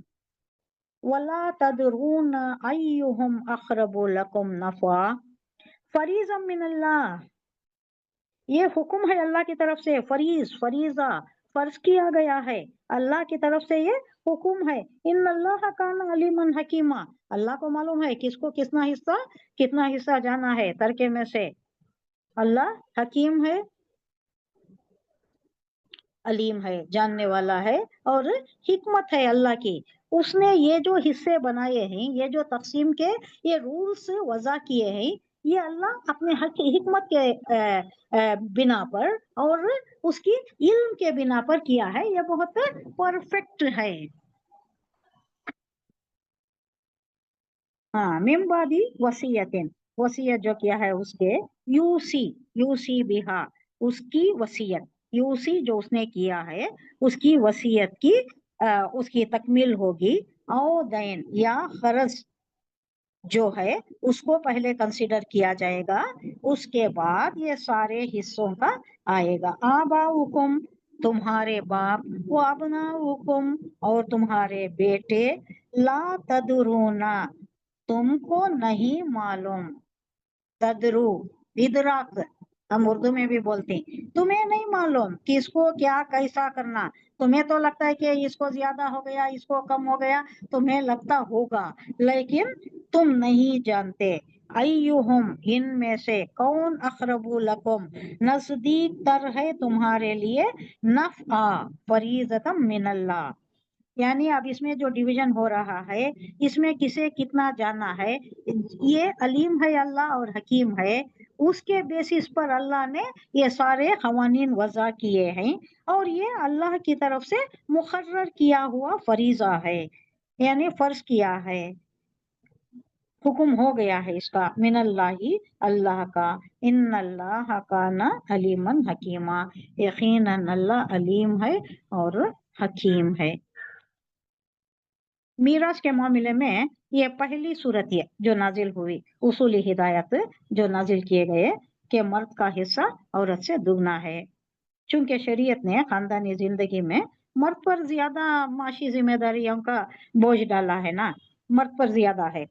वला तदरून अय्युहुम अक़रबु लकुम नफ़ा फरीज़ा मिनल्लाह, ये हुक्म है अल्लाह की तरफ से, फरीजा फर्ज किया गया है अल्लाह की तरफ से, ये हुक्म है। इन्नल्लाह कान अलीमन हकीमा, अल्लाह को मालूम है किसको कितना हिस्सा जाना है तरके में से। अल्लाह हकीम है, अलीम है, जानने वाला है, और हिकमत है अल्लाह की। उसने ये जो हिस्से बनाए हैं, ये जो तकसीम के ये रूल्स वज़ा किए हैं, ये अल्लाह अपने हिकमत के बिना पर और उसकी इल्म के बिना पर किया है, ये बहुत परफेक्ट है। हाँ, मिम्बादी वसीयतिन, वसीयत जो किया है उसके, यूसी बिहा, उसकी वसीयत, यूसी जो उसने किया है उसकी वसीयत की उसकी तकमील होगी। औ दैन, या खर्च जो है उसको पहले कंसिडर किया जाएगा, उसके बाद ये सारे हिस्सों का आएगा। आबाउकुम, तुम्हारे बाप, वो अबनाउकुम, और तुम्हारे बेटे, ला तदरूना, तुमको नहीं मालूम, तदरू इदराक हम उर्दू में भी बोलते हैं, तुम्हें नहीं मालूम कि इसको क्या कैसा करना। तुम्हें तो लगता है कि इसको ज्यादा हो गया, इसको कम हो गया, तुम्हें लगता होगा, लेकिन तुम नहीं जानते। अय्युहुम, इनमें से, कौन, अक़रबु लकुम, नजदीक तर है तुम्हारे लिए, नफ़आ, फरीज़तम मिनल्लाह, यानी अब इसमें जो डिवीजन हो रहा है, इसमें किसे कितना जाना है, ये अलीम है अल्लाह और हकीम है, उसके बेसिस पर अल्लाह ने ये सारे क़वानीन वज़ा किए हैं, और ये अल्लाह की तरफ से मुकर्रर किया हुआ फरीज़ा है, यानी फर्ज किया है, हुक्म हो गया है इसका, मिनल्लाही, अल्लाह का। इन्नल्लाह काना अलीमन हकीमा, यकीनन अल्लाह अलीम है और हकीम है। मीराज के मामले में ये पहली सूरत है जो नाजिल हुई, उसूली हिदायत जो नाजिल किए गए कि मर्द का हिस्सा औरत से दुगना है। चूंकि शरीयत ने खानदानी जिंदगी में मर्द पर ज्यादा माशी जिम्मेदारियों का बोझ डाला है ना, मर्द पर ज्यादा है।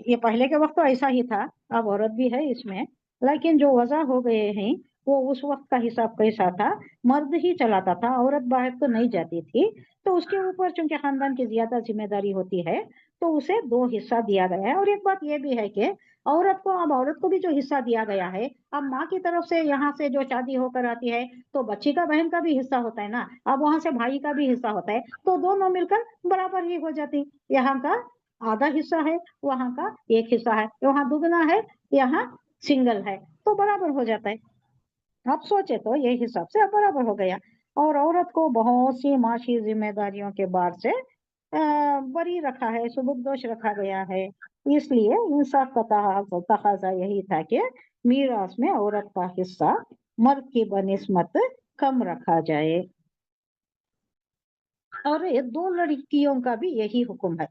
ये पहले के वक्त तो ऐसा ही था, अब औरत भी है इसमें, लेकिन जो वजह हो गए हैं वो उस वक्त का हिसाब कैसा था, मर्द ही चलाता था, औरत बाहर तो नहीं जाती थी। तो उसके ऊपर चूंकि खानदान की ज्यादा जिम्मेदारी होती है, तो उसे 2 हिस्सा दिया गया है। और एक बात ये भी है कि औरत को भी जो हिस्सा दिया गया है, अब माँ की तरफ से यहाँ से जो शादी होकर आती है, तो बच्ची का, बहन का भी हिस्सा होता है ना, अब वहां से भाई का भी हिस्सा होता है, तो दोनों मिलकर बराबर ही हो जाती। यहाँ का आधा हिस्सा है, वहां का एक हिस्सा है, वहां दुगना है, यहाँ सिंगल है, तो बराबर हो जाता है। आप सोचे तो ये हिसाब से अब बराबर हो गया। और औरत को बहुत सी माशी जिम्मेदारियों के बाद से बरी रखा है, सुबुकदोश रखा गया है। इसलिए इंसाफ का तकाजा यही था कि मीरास में औरत का हिस्सा मर्द की बनिस्बत कम रखा जाए। और ये 2 लड़कियों का भी यही हुक्म है,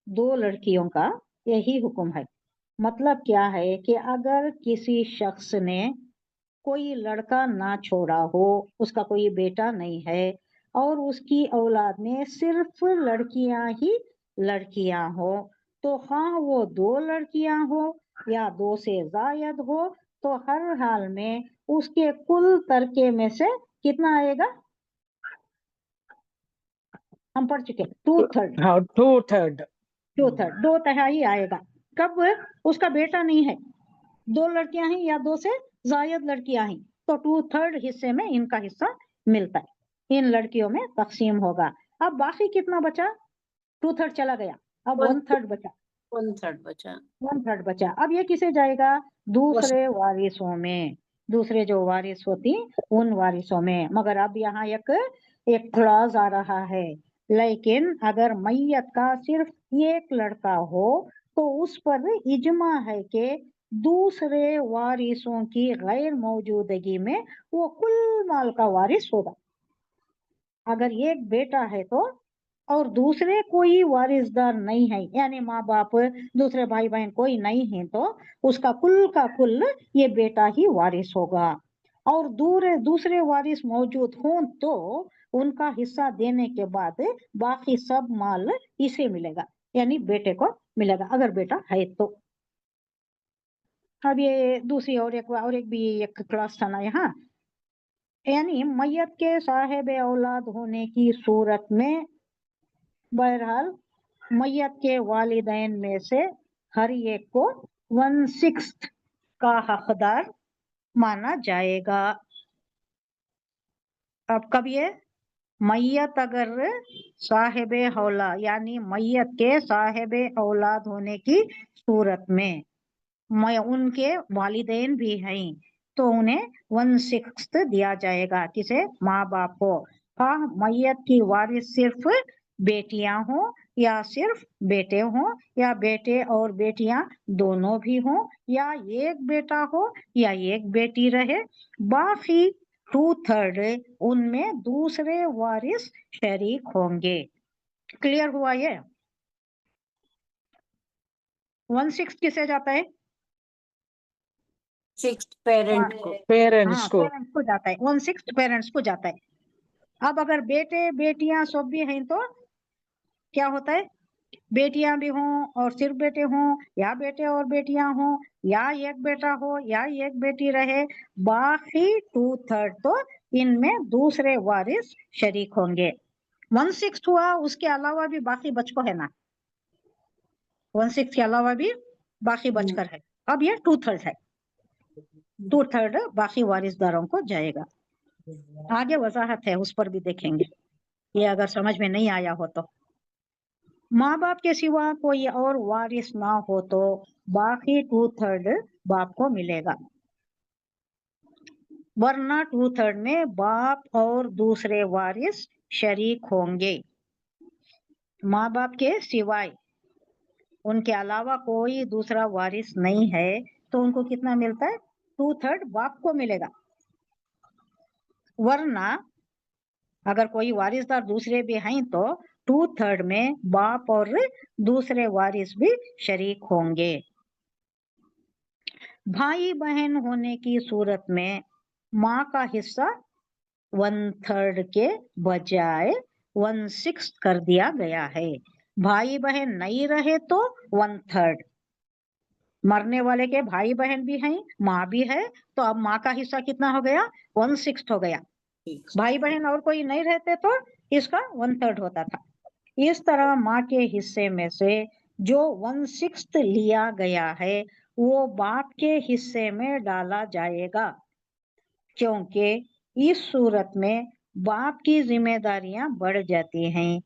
2 लड़कियों का यही हुक्म है। मतलब क्या है कि अगर किसी शख्स ने कोई लड़का ना छोड़ा हो, उसका कोई बेटा नहीं है, और उसकी औलाद में सिर्फ लड़कियां ही लड़कियां हो, तो हाँ वो 2 लड़कियां हो या 2 से जायद हो, तो हर हाल में उसके कुल तरके में से कितना आएगा, हम पढ़ चुके 2/3, हाँ 2/3, 2/3, 2 तिहाई आएगा। कब उसका बेटा नहीं है, 2 लड़कियां हैं या 2 से जायद लड़कियां हैं, तो 2/3 हिस्से में इनका हिस्सा मिलता है, इन लड़कियों में तकसीम होगा। अब बाकी कितना बचा, 2/3 चला गया, अब 1/3 बचा, 1/3 बचा। 1/3 बचा। अब ये किसे जाएगा? दूसरे वारिसों में, दूसरे जो वारिस होती उन वारिसों में। मगर अब यहाँ एक क्लॉज आ रहा है, लेकिन अगर मैयत का सिर्फ एक लड़का हो तो उस पर इजमा है कि दूसरे वारिसों की गैर मौजूदगी में वो कुल माल का वारिस होगा। अगर एक बेटा है तो, और दूसरे कोई वारिसदार नहीं है, यानी माँ बाप दूसरे भाई बहन कोई नहीं है, तो उसका कुल का कुल ये बेटा ही वारिस होगा। और दूसरे वारिस मौजूद हों तो उनका हिस्सा देने के बाद बाकी सब माल इसे मिलेगा, यानी बेटे को मिलेगा, अगर बेटा है तो। अब ये दूसरी और एक भी एक क्लास था ना यहाँ, यानी मैयत के साहिब औलाद होने की सूरत में बहरहाल मैयत के वालिदैन में से हर एक को 1/6 का हकदार माना जाएगा। अब कब ये मैयत अगर साहिब औलाद, यानी मैयत के साहिब औलाद होने की सूरत में उनके वालिदैन भी हैं तो उन्हें 1/6 दिया जाएगा। किसे? माँ बाप को। हाँ, मैयत की वारिस सिर्फ बेटियां हों या सिर्फ बेटे हों, या बेटे और बेटियां दोनों भी हों, या एक बेटा हो या एक बेटी रहे, बाकी 2/3 उनमें दूसरे वारिस शरीक होंगे। क्लियर हुआ ये? 1/6 किसे जाता है? 6 पेरेंट को। पेरेंट्स को। पेरेंट्स को जाता है, 1/6 पेरेंट्स को जाता है। अब अगर बेटे बेटियां सब भी हैं तो क्या होता है? बेटियां भी हों और सिर्फ बेटे हों, या बेटे और बेटियां हों, या एक बेटा हो या एक बेटी रहे, बाकी 2/3 तो इनमें दूसरे वारिस शरीक होंगे। 1/6 हुआ, उसके अलावा भी बाकी बचको है ना, 1/6 के अलावा भी बाकी बचकर है। अब ये 2/3 है, 2/3 बाकी वारिसदारों को जाएगा। आगे वजाहत है, उस पर भी देखेंगे, ये अगर समझ में नहीं आया हो तो। माँ बाप के सिवा कोई और वारिस ना हो तो बाकी 2/3 बाप को मिलेगा, वरना 2/3 में बाप और दूसरे वारिस शरीक होंगे। माँ बाप के सिवाय उनके अलावा कोई दूसरा वारिस नहीं है तो उनको कितना मिलता है? 2/3 बाप को मिलेगा। वरना अगर कोई वारिसदार दूसरे भी हैं तो 2/3 में बाप और दूसरे वारिस भी शरीक होंगे। भाई बहन होने की सूरत में माँ का हिस्सा 1/3 के बजाय 1/6 कर दिया गया है। भाई बहन नहीं रहे तो 1/3, मरने वाले के भाई बहन भी हैं, माँ भी है, तो अब माँ का हिस्सा कितना हो गया? 1/6 हो गया। भाई बहन और कोई नहीं रहते तो इसका 1/3 होता था। इस तरह माँ के हिस्से में से जो 1/6 लिया गया है वो बाप के हिस्से में डाला जाएगा, क्योंकि इस सूरत में बाप की जिम्मेदारियां बढ़ जाती हैं।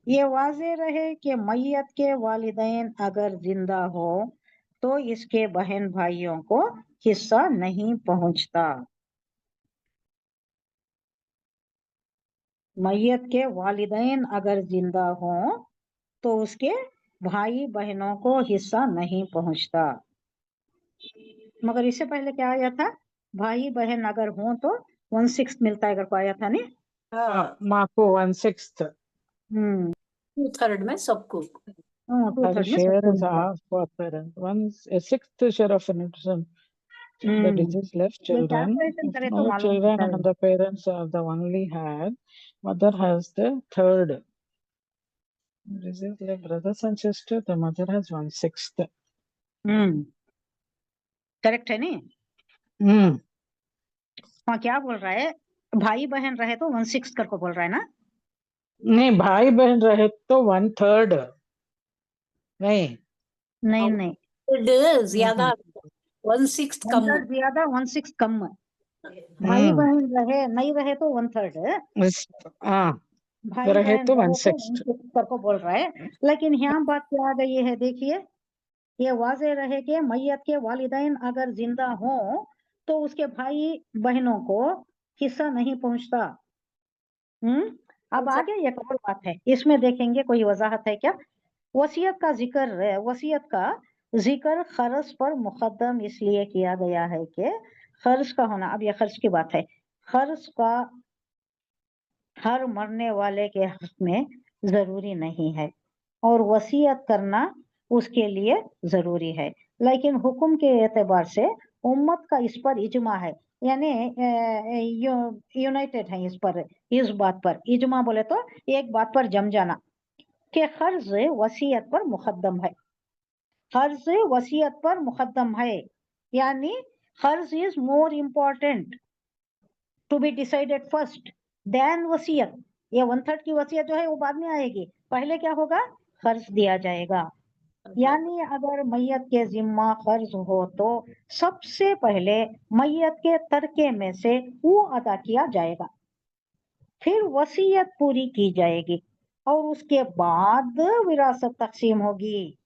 ये वाज़े रहे कि मैयत के वालिदैन अगर जिंदा हो तो इसके बहन भाइयों को हिस्सा नहीं पहुंचता। मैयत के वालिदैन अगर जिंदा हों तो उसके भाई बहनों को हिस्सा नहीं पहुंचता। मगर इससे पहले क्या आया था? भाई बहन अगर हों तो 1/6 मिलता है, अगर को आया था नहीं? माँ को 1/6। 2/3 में सबको। 2/3 में share सबको is मिलता है। half for parent. 1/6 share of inheritance. The deceased left ये children. calculation If करे तो no मालूम children होता है। and the parents are the only had, mother has the third. Deceased left brothers and sisters, the mother has 1/6. Correct है नहीं? हाँ, क्या बोल रहा है? भाई बहन रहे तो 1/6 करके बोल रहा है ना? नहीं, भाई बहन रहे तो 1/3 नहीं। नहीं ज्यादा 1/6 कम। 1/3 ज्यादा 1/6 कम। भाई बहन रहे नहीं रहे तो 1/3 है। हाँ, भाई रहे बहन तो रहे वन तो सिक्स्थ। 1/6 को बोल रहा है, लेकिन यहाँ बात क्या आ गई है, देखिए ये वाज़े रहे कि मैयत के वालिदैन अगर जिंदा हो तो उसके भाई बहनों को हिस्सा नहीं पहुंचता। अब अच्छा, आगे एक और बात है, इसमें देखेंगे कोई वजाहत है क्या। वसीयत का जिक्र है, वसीयत का जिक्र खर्च पर मुकद्दम इसलिए किया गया है कि खर्च का होना, अब ये खर्च की बात है, खर्च का हर मरने वाले के हक में जरूरी नहीं है और वसीयत करना उसके लिए जरूरी है, लेकिन हुक्म के एतबार से उम्मत का इस पर इजमा है, यानी यूनाइटेड है इस पर, इस बात पर इजमा बोले तो एक बात पर जम जाना कि खर्ज वसीयत पर मुकद्दम है, खर्ज वसीयत पर मुकद्दम है, यानी खर्ज is more important to be decided first then वसीयत। ये 1/3 की वसीयत जो है वो बाद में आएगी, पहले क्या होगा, खर्च दिया जाएगा। यानी अगर मैयत के जिम्मा खर्च हो तो सबसे पहले मैयत के तरके में से वो अदा किया जाएगा, फिर वसीयत पूरी की जाएगी और उसके बाद विरासत तकसीम होगी।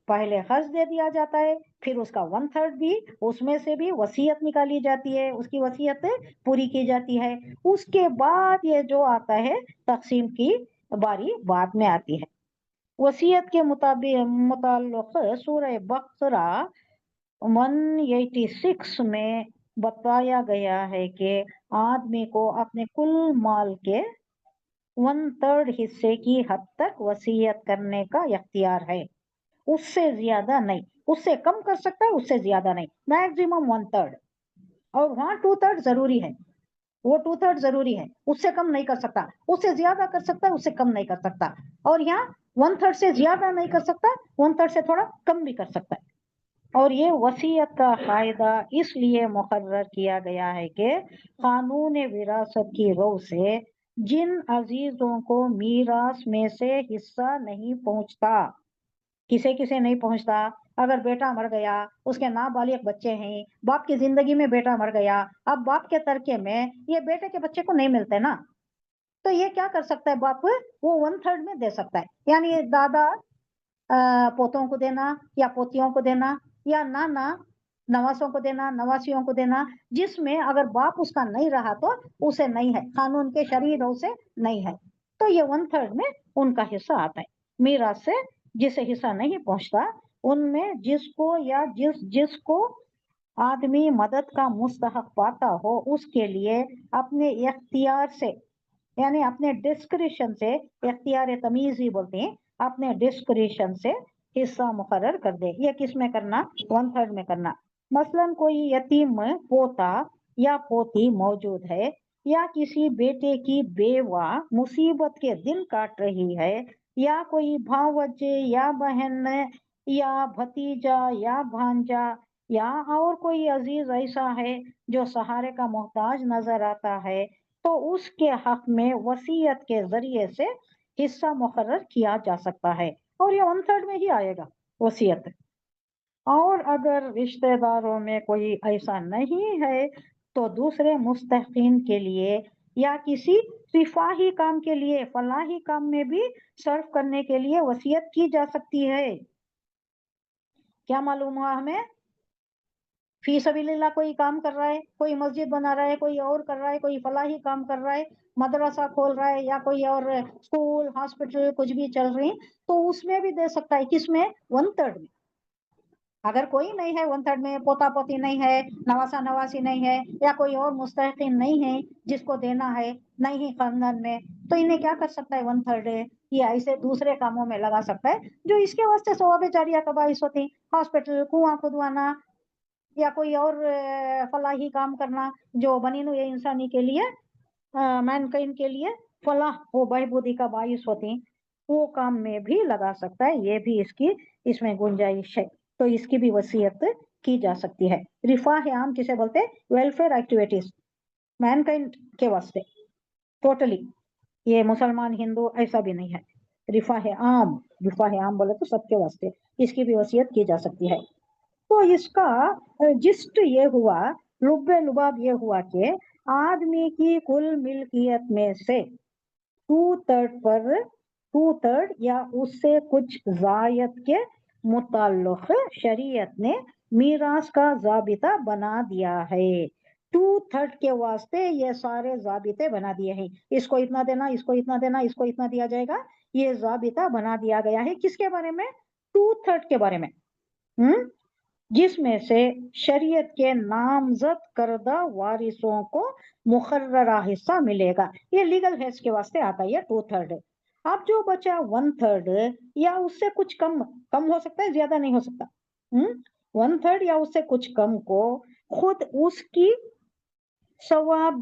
पहले खर्च दे दिया जाता है, फिर उसका 1/3 भी, उसमें से भी वसीयत निकाली जाती है, उसकी वसीयत पूरी की जाती है, उसके बाद ये जो आता है तकसीम की बारी बाद में आती है। वसीयत के मुताल्लिक सूरह बकरा 186 में बताया गया है कि आदमी को अपने कुल माल के 1/3 हिस्से की हद तक वसीयत करने का इख्तियार है, उससे ज्यादा नहीं, उससे कम कर सकता है, उससे ज्यादा नहीं, मैक्सिमम 1/3। और वहां 2/3 जरूरी है, वो 2/3 जरूरी है, उससे कम नहीं कर सकता, उससे ज्यादा कर सकता है, उससे कम नहीं कर सकता, और यहाँ 1/3 से ज्यादा नहीं कर सकता, 1/3 से थोड़ा कम भी कर सकता है। और ये वसीयत का फायदा इसलिए मुकर्रर किया गया है कि कानून विरासत की रो से जिन अजीजों को मीरास में से हिस्सा नहीं पहुंचता, किसे किसे नहीं पहुंचता, अगर बेटा मर गया, उसके नाबालिग बच्चे हैं, बाप की जिंदगी में बेटा मर गया, अब बाप के तरके में ये बेटे के बच्चे को नहीं मिलते ना, तो ये क्या कर सकता है बाप, वो 1/3 में दे सकता है, यानी दादा पोतों को देना या पोतियों को देना, या नाना नवासों को देना, नवासियों को देना, जिसमें अगर बाप उसका नहीं रहा तो उसे नहीं है, कानून के शरीरों से नहीं है, तो ये 1/3 में उनका हिस्सा आता है। मीरास से जिसे हिस्सा नहीं पहुंचता उनमें जिसको या जिसको आदमी मदद का मुस्तहक पाता हो उसके लिए अपने इख्तियार से, यानी अपने डिस्क्रिशन से, इख्तियार तमीज ही बोलते हैं, अपने डिस्क्रिशन से हिस्सा मुकर्रर कर दे। ये किस में करना, 1/3 में करना। मसलन कोई यतीम पोता या पोती मौजूद है, या किसी बेटे की बेवा मुसीबत के दिन काट रही है, या कोई भावजे या बहन या भतीजा या भांजा या और कोई अजीज ऐसा है जो सहारे का मोहताज नजर आता है, तो उसके हक में वसीयत के जरिए से हिस्सा मुकर्रर किया जा सकता है, और ये 1/3 में ही आएगा वसीयत। और अगर रिश्तेदारों में कोई ऐसा नहीं है तो दूसरे मुस्तहिकीन के लिए या किसी रिफाही काम के लिए, फलाही काम में भी सर्व करने के लिए वसीयत की जा सकती है। क्या मालूम हुआ हमें, फी सबीलिल्लाह कोई काम कर रहा है, कोई मस्जिद बना रहा है, कोई और कर रहा है, कोई फलाही काम कर रहा है, मदरसा खोल रहा है, या कोई और स्कूल हॉस्पिटल कुछ भी चल रही, तो उसमें भी दे सकता है, किसमें, 1/3 में। अगर कोई नहीं है 1/3 में, पोता पोती नहीं है, नवासा नवासी नहीं है, या कोई और मुस्तहिकीन नहीं है जिसको देना है, नहीं है खानदान में, तो इन्हें क्या कर सकता है, 1/3 ये ऐसे दूसरे कामों में लगा सकता है जो इसके वास्ते सवाब जारिया का बाइस होती, हॉस्पिटल, कुआं खुदवाना, या कोई और फलाही काम करना जो बनीनु ये इंसानी के लिए, मैनकाइंड के लिए फलाह वो बहबूदी का बाइस होती, वो काम में भी लगा सकता है, ये भी इसकी इसमें गुंजाइश है, तो इसकी भी वसीयत की जा सकती है। रिफाह आम किसे बोलते हैं, वेलफेयर एक्टिविटीज मैनकाइंड के वास्ते टोटली, ये मुसलमान हिंदू ऐसा भी नहीं है, रिफाह आम, रिफाह आम बोले तो सबके वास्ते इसकी भी वसीयत की जा सकती है। तो इसका जिस्ट ये हुआ, लुब्बे लुबाब ये हुआ कि आदमी की कुल मिल्कियत में से 2/3 یا اس سے کچھ زائد کے متعلق شریعت نے میراث کا ضابطہ بنا دیا ہے. 2/3 کے واسطے یہ سارے ضابطے بنا دیے ہیں. اس کو اتنا دینا، اس کو اتنا دینا، اس کو اتنا دیا جائے گا. یہ ضابطہ بنا دیا گیا ہے کس کے بارے میں؟ 2/3 کے بارے میں، جس میں سے شریعت کے نامزد کردہ وارثوں کو مقررہ حصہ ملے گا. یہ لیگل حیث کے واسطے آتا ہے یہ 2/3. اب جو بچا 1/3 یا اس سے کچھ کم ہو سکتا ہے، زیادہ نہیں ہو سکتا. 1/3 یا اس سے کچھ کم کو خود اس کی ثواب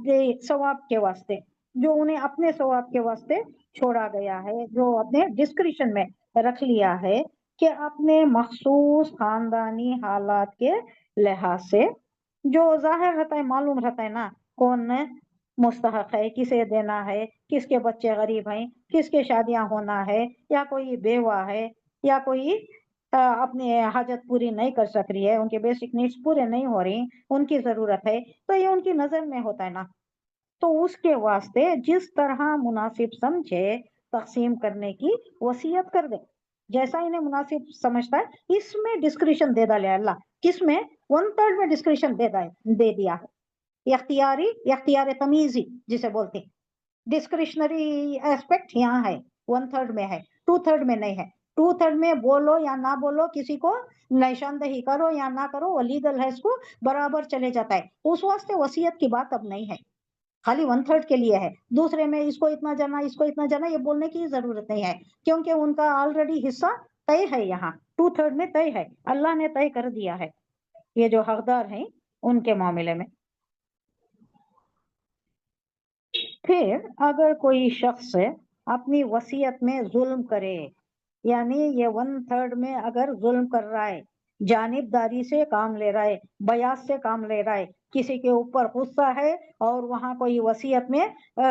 کے واسطے، جو انہیں اپنے ثواب کے واسطے چھوڑا گیا ہے، جو اپنے ڈسکریشن میں رکھ لیا ہے کہ اپنے مخصوص خاندانی حالات کے لحاظ سے، جو ظاہر رہتا ہے، معلوم رہتا ہے نا کون مستحق ہے، کسے دینا ہے، کس کے بچے غریب ہیں، کس کے شادیاں ہونا ہے، یا کوئی بیوہ ہے، یا کوئی اپنی حاجت پوری نہیں کر سک رہی ہے، ان کے بیسک نیڈز پورے نہیں ہو رہی، ان کی ضرورت ہے، تو یہ ان کی نظر میں ہوتا ہے نا. تو اس کے واسطے جس طرح مناسب سمجھے تقسیم کرنے کی وصیت کر دے، جیسا انہیں مناسب سمجھتا ہے. اس میں ڈسکریشن دے ڈالے اللہ. کس میں؟ 1/3 میں ڈسکریشن دے دیا ہے. اختیار تمیزی جسے بولتے ہیں. ڈسکریشنری ایسپیکٹ یہاں ہے، 1/3 میں ہے، 2/3 میں نہیں ہے. 2/3 میں بولو یا نہ بولو، کسی کو نشاندہی کرو یا نہ کرو، وہ لیگل ہے، اس کو برابر چلے جاتا ہے. اس واسطے وصیت کی بات اب نہیں ہے، خالی 1/3 کے لیے ہے. دوسرے میں اس کو اتنا جانا، اس کو اتنا جانا، یہ بولنے کی ضرورت نہیں ہے، کیونکہ ان کا آلریڈی حصہ طے ہے. یہاں 2/3 میں طے ہے، اللہ نے طے کر دیا ہے یہ جو حقدار ہیں ان کے معاملے میں. پھر اگر کوئی شخص اپنی وصیت میں ظلم کرے، یعنی یہ 1/3 میں اگر ظلم کر رہا ہے، جانبداری سے کام لے رہا ہے، بیاس سے کام لے رہا ہے، کسی کے اوپر غصہ ہے اور وہاں کوئی وصیت میں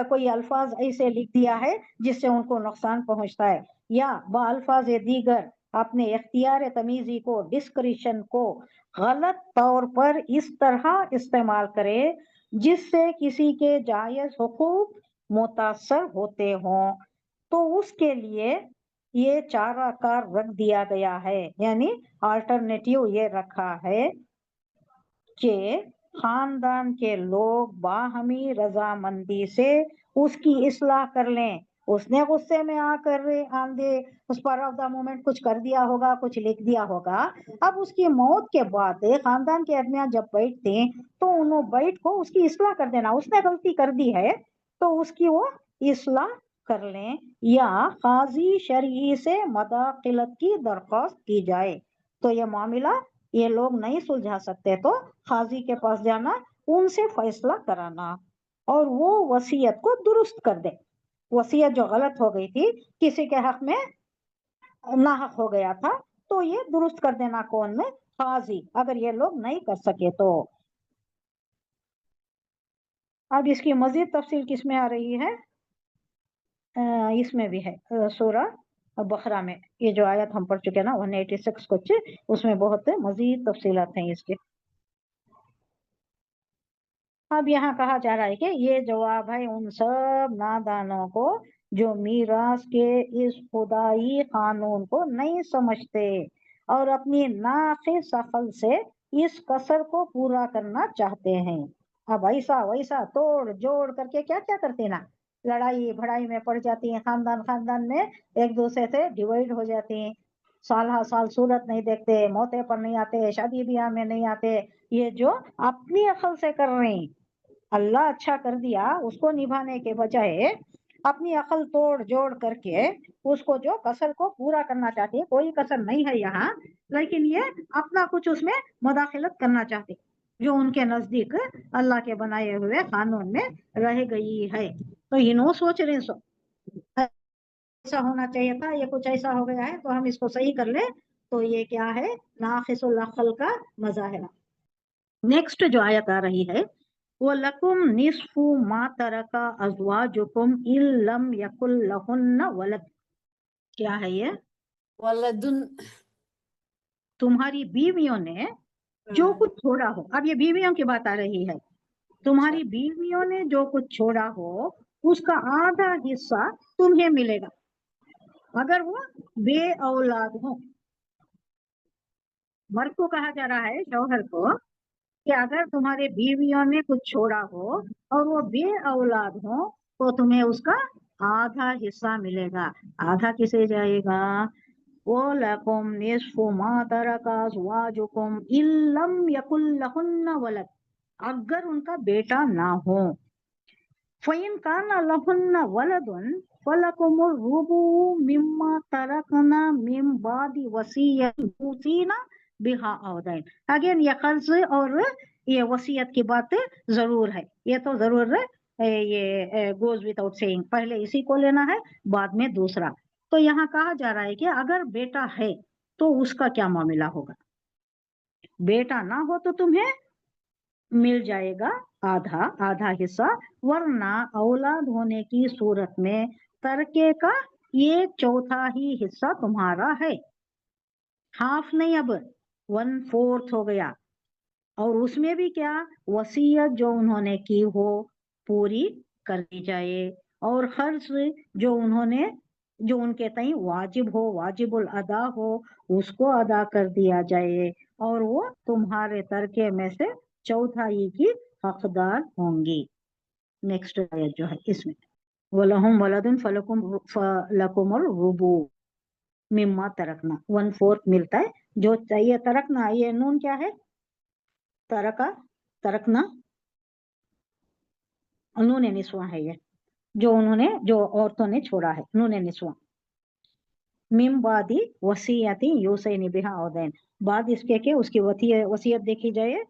کوئی الفاظ ایسے لکھ دیا ہے جس سے ان کو نقصان پہنچتا ہے، یا بالفاظ دیگر اپنے اختیار تمیزی کو، ڈسکریشن کو غلط طور پر اس طرح استعمال کرے جس سے کسی کے جائز حقوق متاثر ہوتے ہوں، تو اس کے لیے یہ چارہ کار رکھ دیا گیا ہے. یعنی آلٹرنیٹیو یہ رکھا ہے کہ خاندان کے لوگ باہمی رضامندی سے اس کی اصلاح کر لیں. اس نے غصے میں آ کر اس پر آف دا مومنٹ کچھ کر دیا ہوگا، کچھ لکھ دیا ہوگا. اب اس کی موت کے بعد خاندان کے آدمیاں جب بیٹھتے ہیں تو انہوں بیٹھ کو اس کی اصلاح کر دینا. اس نے غلطی کر دی ہے تو اس کی وہ اصلاح کر لیں، یا قاضی شرعی سے مداخلت کی درخواست کی جائے. تو یہ معاملہ یہ لوگ نہیں سلجھا سکتے تو قاضی کے پاس جانا، ان سے فیصلہ کرانا، اور وہ وصیت کو درست کر دے. وصیت جو غلط ہو گئی تھی، کسی کے حق میں ناحق ہو گیا تھا، تو یہ درست کر دینا کون میں؟ قاضی. اگر یہ لوگ نہیں کر سکے تو اب اس کی مزید تفصیل کس میں آ رہی ہے؟ اس میں بھی ہے، سورہ بقرہ میں. یہ جو آیت ہم پڑھ چکے نا 186 کچھ، اس میں بہت مزید تفصیلات ہیں اس کے. اب یہاں کہا جا رہا ہے کہ یہ جواب ہے ان سب نادانوں کو جو میراث کے اس خدائی قانون کو نہیں سمجھتے اور اپنی ناقص عقل سے اس قصر کو پورا کرنا چاہتے ہیں. اب ایسا ویسا توڑ جوڑ کر کے کیا کیا کرتے نا، لڑائی بھڑائی میں پڑ جاتی ہیں، خاندان میں ایک دوسرے سے ڈیوائڈ ہو جاتی ہیں، سال ہر سال صورت نہیں دیکھتے، موتیں پر نہیں آتے، شادی بیاہ میں نہیں آتے. یہ جو اپنی عقل سے کر رہے ہیں، اللہ اچھا کر دیا، اس کو نبھانے کے بجائے اپنی عقل توڑ جوڑ کر کے اس کو جو کسر کو پورا کرنا چاہتے ہیں. کوئی کسر نہیں ہے یہاں، لیکن یہ اپنا کچھ اس میں مداخلت کرنا چاہتے جو ان کے نزدیک اللہ کے بنائے ہوئے قانون میں رہ گئی ہے. تو انہوں سوچ رہے سو ایسا ہونا چاہیے تھا، یہ کچھ ایسا ہو گیا ہے تو ہم اس کو صحیح کر لیں. تو یہ کیا ہے؟ ناقص العقل کا مظاہرہ. نیکسٹ جو آیت آ رہی ہے، وَلَكُمْ نِصْفُ مَا تَرَكَ أَزْوَاجُكُمْ إِن لَّمْ يَكُن لَّهُنَّ وَلَدٌ. کیا ہے یہ؟ ولدن، تمہاری بیویوں نے جو کچھ چھوڑا ہو. اب یہ بیویوں کی بات آ رہی ہے. تمہاری بیویوں نے جو کچھ چھوڑا ہو उसका आधा हिस्सा तुम्हें मिलेगा अगर वो बे औलाद हो। मर्द को कहा जा रहा है, शौहर को, कि अगर तुम्हारे बीवियों ने कुछ छोड़ा हो और वो बे औलाद हो तो तुम्हें उसका आधा हिस्सा मिलेगा। आधा किसे जाएगा? वो लकुम निस्फु मा तरका अज़वाजुकुम इल्लम यकुल लहुन्ना वलद, अगर उनका बेटा ना हो। फ़इन काना लहुन्ना वलदुन फलकुमुर रुबु मिम्मा तरकना मिन बादि वसीयतिन यूसीना बिहा औ दैन। अगेन ये कर्ज और ये वसीयत की बात जरूर है, ये तो जरूर ये गोज विदाउट सेइंग, पहले इसी को लेना है बाद में दूसरा। तो यहाँ कहा जा रहा है कि अगर बेटा है तो उसका क्या मामला होगा। बेटा ना हो तो तुम्हें मिल जाएगा आधा हिस्सा, वरना औलाद होने की सूरत में तरके का ये चौथा ही हिस्सा तुम्हारा है। हाफ नहीं, अब 1/4 हो गया। और उसमें भी क्या, वसीयत जो उन्होंने की हो पूरी करनी चाहिए, और खर्च जो उन्होंने, जो उनके तई वाजिब हो, वाजिबुल अदा हो, उसको अदा कर दिया जाए, और वो तुम्हारे तरके में से चौथाई की हकदार होंगी। नेक्स्ट आयत जो है इसमें, वलहुम वलदुन फलकुमुर रुबु मिम्मा तरकना, 1/4 मिलता है। जो चाहिए तरकना, ये नून क्या है, तरकना नूने निस्वा है, ये जो औरतों ने छोड़ा है, नूने निस्वा। मिम बादी वसीयती यूसैनी बिहा औदैन, बाद इसके के उसकी वसीयत देखी जाए,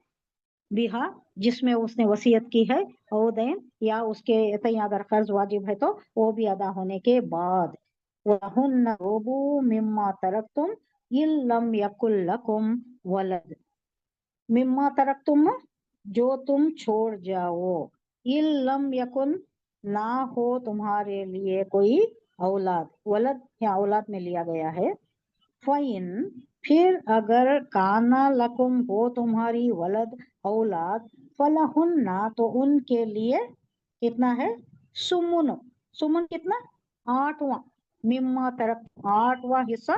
बिहा जिसमें उसने वसीयत की है, औदैन या उसके तय अगर कर्ज वाजिब है तो वो भी अदा होने के बाद। वहुन्ना रुबु मिम्मा तरकतुम इल्लम यकुल लकुम वलद, मिम्मा तरकतुम जो तुम छोड़ जाओ, इल्लम यकुन ना हो तुम्हारे लिए कोई औलाद, वलद या औलाद में लिया गया है। फ़इन फिर अगर काना लकुम हो तुम्हारी वलद औलाद, फलहुन्ना तो उनके लिए कितना है, सुमुन, सुमुन कितना, 8वां, मिम्मा तरक 8वां हिस्सा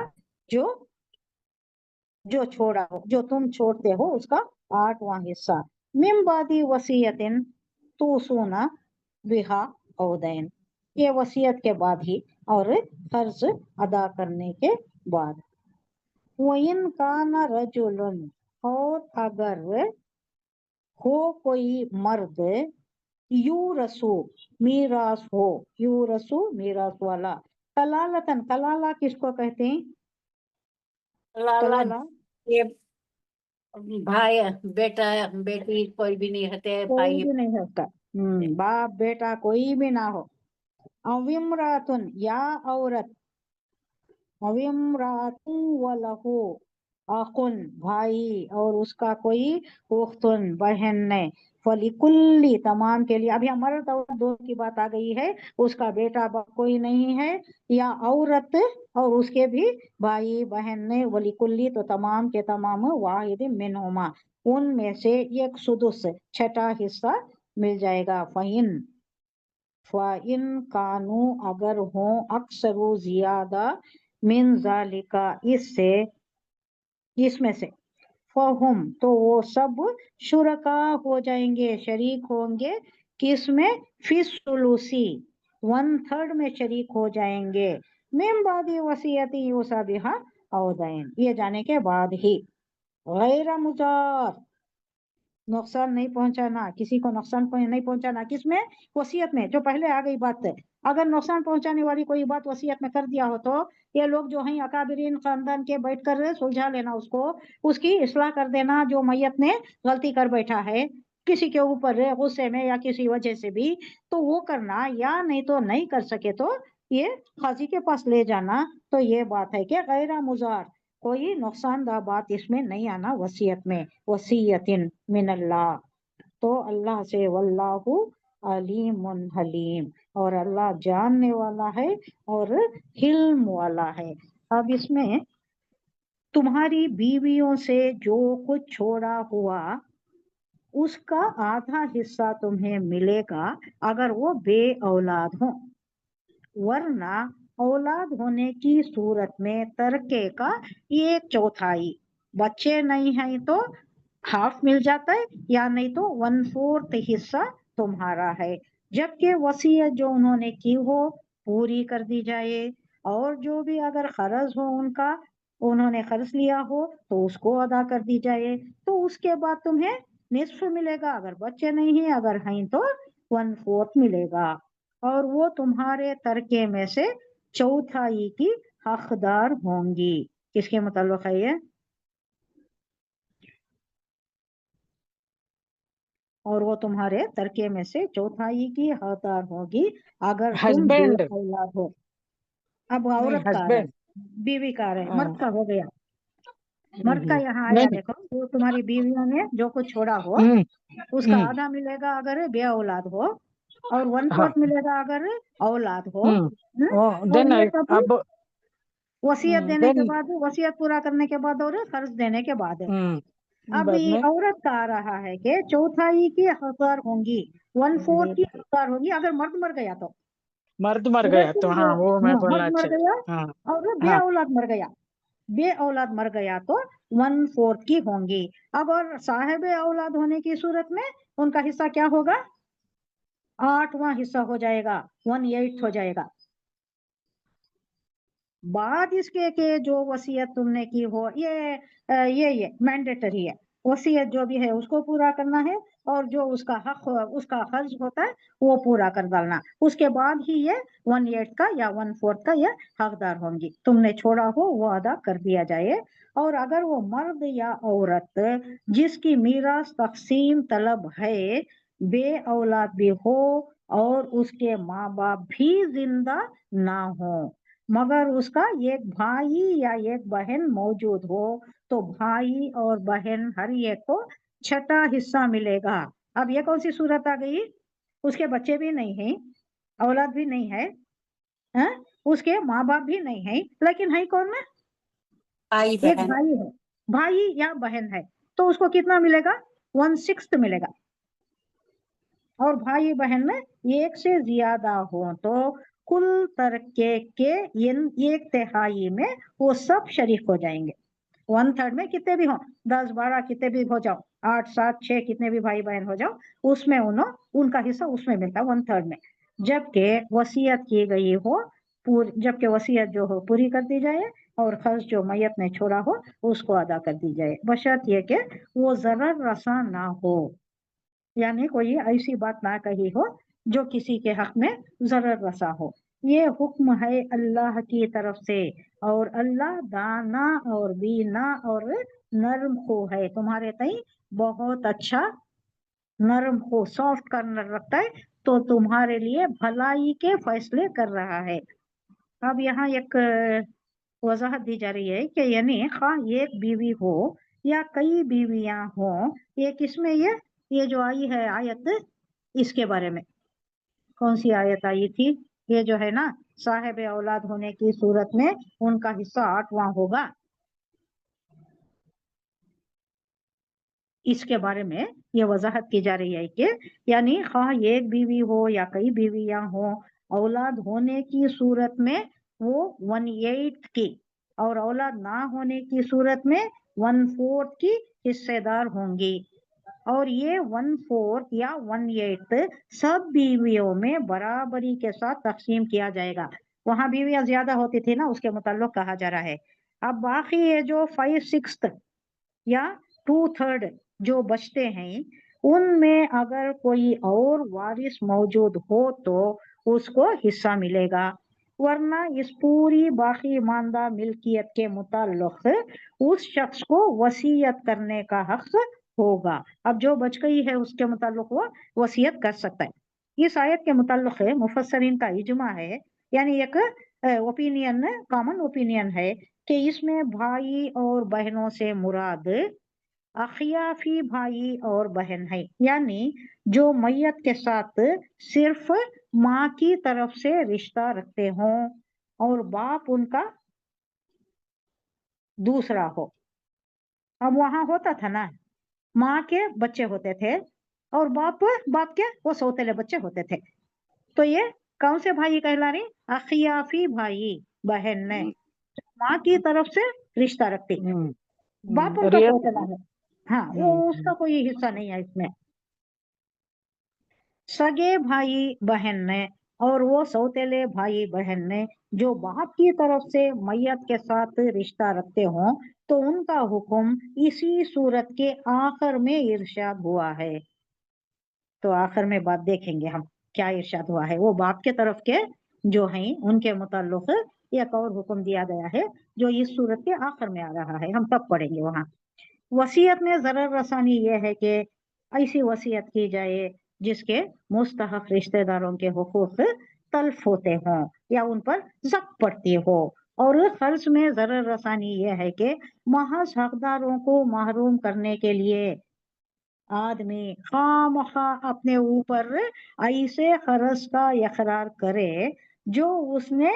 जो छोड़ा हो, जो तुम छोड़ते हो उसका 8वां हिस्सा। मिम बादी वसीयतिन तो सोना बिहा औदैन, ये वसीयत के बाद ही और कर्ज अदा करने के बाद। वइन काना रजुलन, और अगर हो कोई मर्द, यू रसू मीरास हो, यू रसू मीरास वाला, कलालतन, कलाला किसको कहते हैं, लाला कलाला ये भाई बेटा बेटी कोई भी नहीं रहते, कोई भाई भी नहीं है उसका, बाप बेटा कोई भी ना हो। अविम्रातुन या औरत, अविम्रातु वलहु अखुन भाई, और उसका कोई उख्तुन बहन नहीं, फलिकुल्ली तमाम के लिए, अभी मर्द और दोनों की बात आ गई है, उसका बेटा कोई नहीं है या औरत और उसके भी भाई बहन ने, वलिकुल्ली तो तमाम के तमाम, वाहिद मिनहुमा उनमें से एक सुदुस छठा हिस्सा मिल जाएगा। फ़इन कानू अगर हो अक्सरू ज्यादा, मिन जालिका इससे, इसमें से, फहुम तो वो सब शुरका हो जाएंगे, शरीक होंगे, किसमें, फिसलुसी 1/3 में शरीक हो जाएंगे, मिन बादी वसीयती यूसा बिहा औदैन, ये जाने के बाद ही। गैर मुजार, नुकसान नहीं पहुंचाना, किसी को नुकसान नहीं पहुंचाना, किसमें, वसीयत में, जो पहले आ गई बात है। अगर नुकसान पहुंचाने वाली कोई बात वसीयत में कर दिया हो तो ये लोग जो हैं अकाबिरीन खानदान के बैठ कर सुलझा लेना, उसको उसकी इस्लाह कर देना, जो मैयत ने गलती कर बैठा है किसी के ऊपर गुस्से में या किसी वजह से भी, तो वो करना, या नहीं तो नहीं कर सके तो ये काजी के पास ले जाना। तो ये बात है कि गैर मुजार, कोई नुकसानदा बात इसमें नहीं आना वसीयत में, वसीयतिन मिनल्लाह, तो अल्लाह से, वल्लाहु अलीमुन हलीम, और अल्लाह जानने वाला है और हिल्म वाला है। अब इसमें तुम्हारी बीवियों से जो कुछ छोड़ा हुआ उसका आधा हिस्सा तुम्हें मिलेगा अगर वो बे औलाद हो, वरना औलाद होने की सूरत में तरके का 1/4, बच्चे नहीं हैं तो हाफ मिल जाता है, या नहीं तो 1/4 हिस्सा तुम्हारा है। जबकि वसीयत जो उन्होंने की हो पूरी कर दी जाए, और जो भी अगर खर्च हो उनका, उन्होंने खर्च लिया हो तो उसको अदा कर दी जाए। तो उसके बाद तुम्हें निस्फ मिलेगा, अगर बच्चे नहीं हैं, अगर हैं तो 1/4 मिलेगा, और वो तुम्हारे तरके में से चौथाई की हकदार होंगी। किसके मुताल्लिक है ये? और वो तुम्हारे तरके में से चौथाई की हकदार होगी अगर तुम बे हस्बैंड औलाद हो। अब नहीं, औरत का आ रहा है, हस्बैंड। बीवी का आ रहा है, मर्द का हो गया। मर्द का यहाँ नहीं आया, नहीं। देखो, जो तुम्हारी बीवियों ने जो कुछ छोड़ा हो हम्म, उसका हम्म, आधा मिलेगा अगर बे औलाद हो, और 1/4 हाँ, मिलेगा अगर औलाद हो। और देन ये सब अब वसीयत देने के देन बाद, वसीयत पूरा करने के बाद और कर्ज देने के बाद है। अब बाद ये में औरत का आ रहा है कि चौथाई की हकदार होंगी, 1/4 की हकदार होंगी अगर मर्द मर गया तो। मर्द मर गया लेकिन तो, जो हाँ वो मैं मर्द बोलना मर गया हाँ और बे हाँ। औलाद मर गया, बे औलाद मर गया तो 1/4 की होंगी। अब और साहिब औलाद होने की सूरत में उनका हिस्सा क्या होगा? 8वां हिस्सा हो जाएगा, 1/8 हो जाएगा। बाद इसके के जो वसीयत तुमने की हो, ये मैंडेटरी है। वसीयत जो भी है उसको पूरा करना है, और जो उसका हक उसका खर्च होता है वो पूरा कर डालना। उसके बाद ही ये 1/8 का या 1/4 का ये हकदार होंगी। तुमने छोड़ा हो वो अदा कर दिया जाए। और अगर वो मर्द या औरत जिसकी मीरास तकसीम तलब है बे औलाद भी हो और उसके माँ बाप भी जिंदा ना हो, मगर उसका एक भाई या एक बहन मौजूद हो, तो भाई और बहन हर एक को 6वां हिस्सा मिलेगा। अब ये कौन सी सूरत आ गई? उसके बच्चे भी नहीं हैं, औलाद भी नहीं है, हैं? उसके माँ बाप भी नहीं है, लेकिन है कौन है? भाई एक बहन। भाई है, भाई या बहन है, तो उसको कितना मिलेगा? 1/6 मिलेगा। और भाई बहन में एक से ज्यादा हो तो कुल तरके के 1/3 में वो सब शरीक हो जाएंगे। 1/3 में कितने भी हो, 10 12 कितने भी हो जाओ, 8 7 6 कितने भी भाई बहन हो जाओ, उसमें उनका हिस्सा उसमें मिलता है 1/3 में। जबकि वसीयत की गई हो जबकि वसीयत जो हो पूरी कर दी जाए, और खर्च जो मैयत ने छोड़ा हो उसको अदा कर दी जाए, बशर्त ये कि वो जरर रसा ना हो, यानी कोई ऐसी बात ना कही हो जो किसी के हक में जरर रसा हो। ये हुक्म है अल्लाह की तरफ से, और अल्लाह दाना और बीना और नर्म खो है, तुम्हारे तई बहुत अच्छा नर्म खो, सॉफ्ट कर्नर रखता है, तो तुम्हारे लिए भलाई के फैसले कर रहा है। अब यहाँ एक वजाहत दी जा रही है कि यानी खा एक बीवी हो या कई बीवियां हो, ये किसमें ये जो आई है आयत, इसके बारे में कौन सी आयत आई थी? ये जो है ना, साहिब औलाद होने की सूरत में उनका हिस्सा 8वां होगा, इसके बारे में ये वजाहत की जा रही है कि यानी खा एक बीवी हो या कई बीवियां हो, औलाद होने की सूरत में वो 1/8 की, और औलाद ना होने की सूरत में 1/4 की हिस्सेदार होंगी। और ये 1/4 या 1/8 सब बीवियों में बराबरी के साथ तकसीम किया जाएगा। वहां बीवियां ज्यादा होती थी ना, उसके मुताल्लिक कहा जा रहा है। अब बाकी ये जो 5/6 या 2/3 जो बचते हैं, उनमें अगर कोई और वारिस मौजूद हो तो उसको हिस्सा मिलेगा, वरना इस पूरी बाकी मानदा मिल्कियत के मुताल्लिक उस शख्स को वसीयत करने का हक होगा। अब जो बच गई है उसके मुताल्लिक वो वसीयत कर सकता है। इस आयत के मुताल्लिक मुफस्सरीन का इजमा है, यानी एक ओपिनियन, कॉमन ओपिनियन है कि इसमें भाई और बहनों से मुराद अखियाफी भाई और बहन है, यानी जो मैयत के साथ सिर्फ माँ की तरफ से रिश्ता रखते हों और बाप उनका दूसरा हो। अब वहां होता था ना माँ के बच्चे होते थे और बाप के वो सौतेले बच्चे होते थे। तो ये कौन से भाई कहला रहे? अखियाफी भाई बहन ने माँ की तरफ से रिश्ता रखती, बाप उनका रियल सौतेला है। हाँ, वो उसका कोई हिस्सा नहीं है इसमें। सगे भाई बहन ने और वो सौतेले भाई बहन ने जो बाप की तरफ से मैयत के साथ रिश्ता रखते हों तो उनका हुक्म इसी सूरत के आखिर में इरशाद हुआ है। तो आखिर में बात देखेंगे हम क्या इरशाद हुआ है। वो बाप के तरफ के जो हैं उनके मुताल्लिक एक और हुक्म दिया गया है जो इस सूरत के आखिर में आ रहा है, हम तब पढ़ेंगे वहां। वसीयत में ज़रर रसानी ये है कि ऐसी वसीयत की जाए जिसके मुस्तहक रिश्तेदारों के हुकूक तल्फ होते हों या उन पर जब्त पड़ती हो। और खर्च में ज़रर रसानी ये है कि महज हकदारों को महरूम करने के लिए आदमी खामखा अपने ऊपर ऐसे खर्च का इकरार करे जो उसने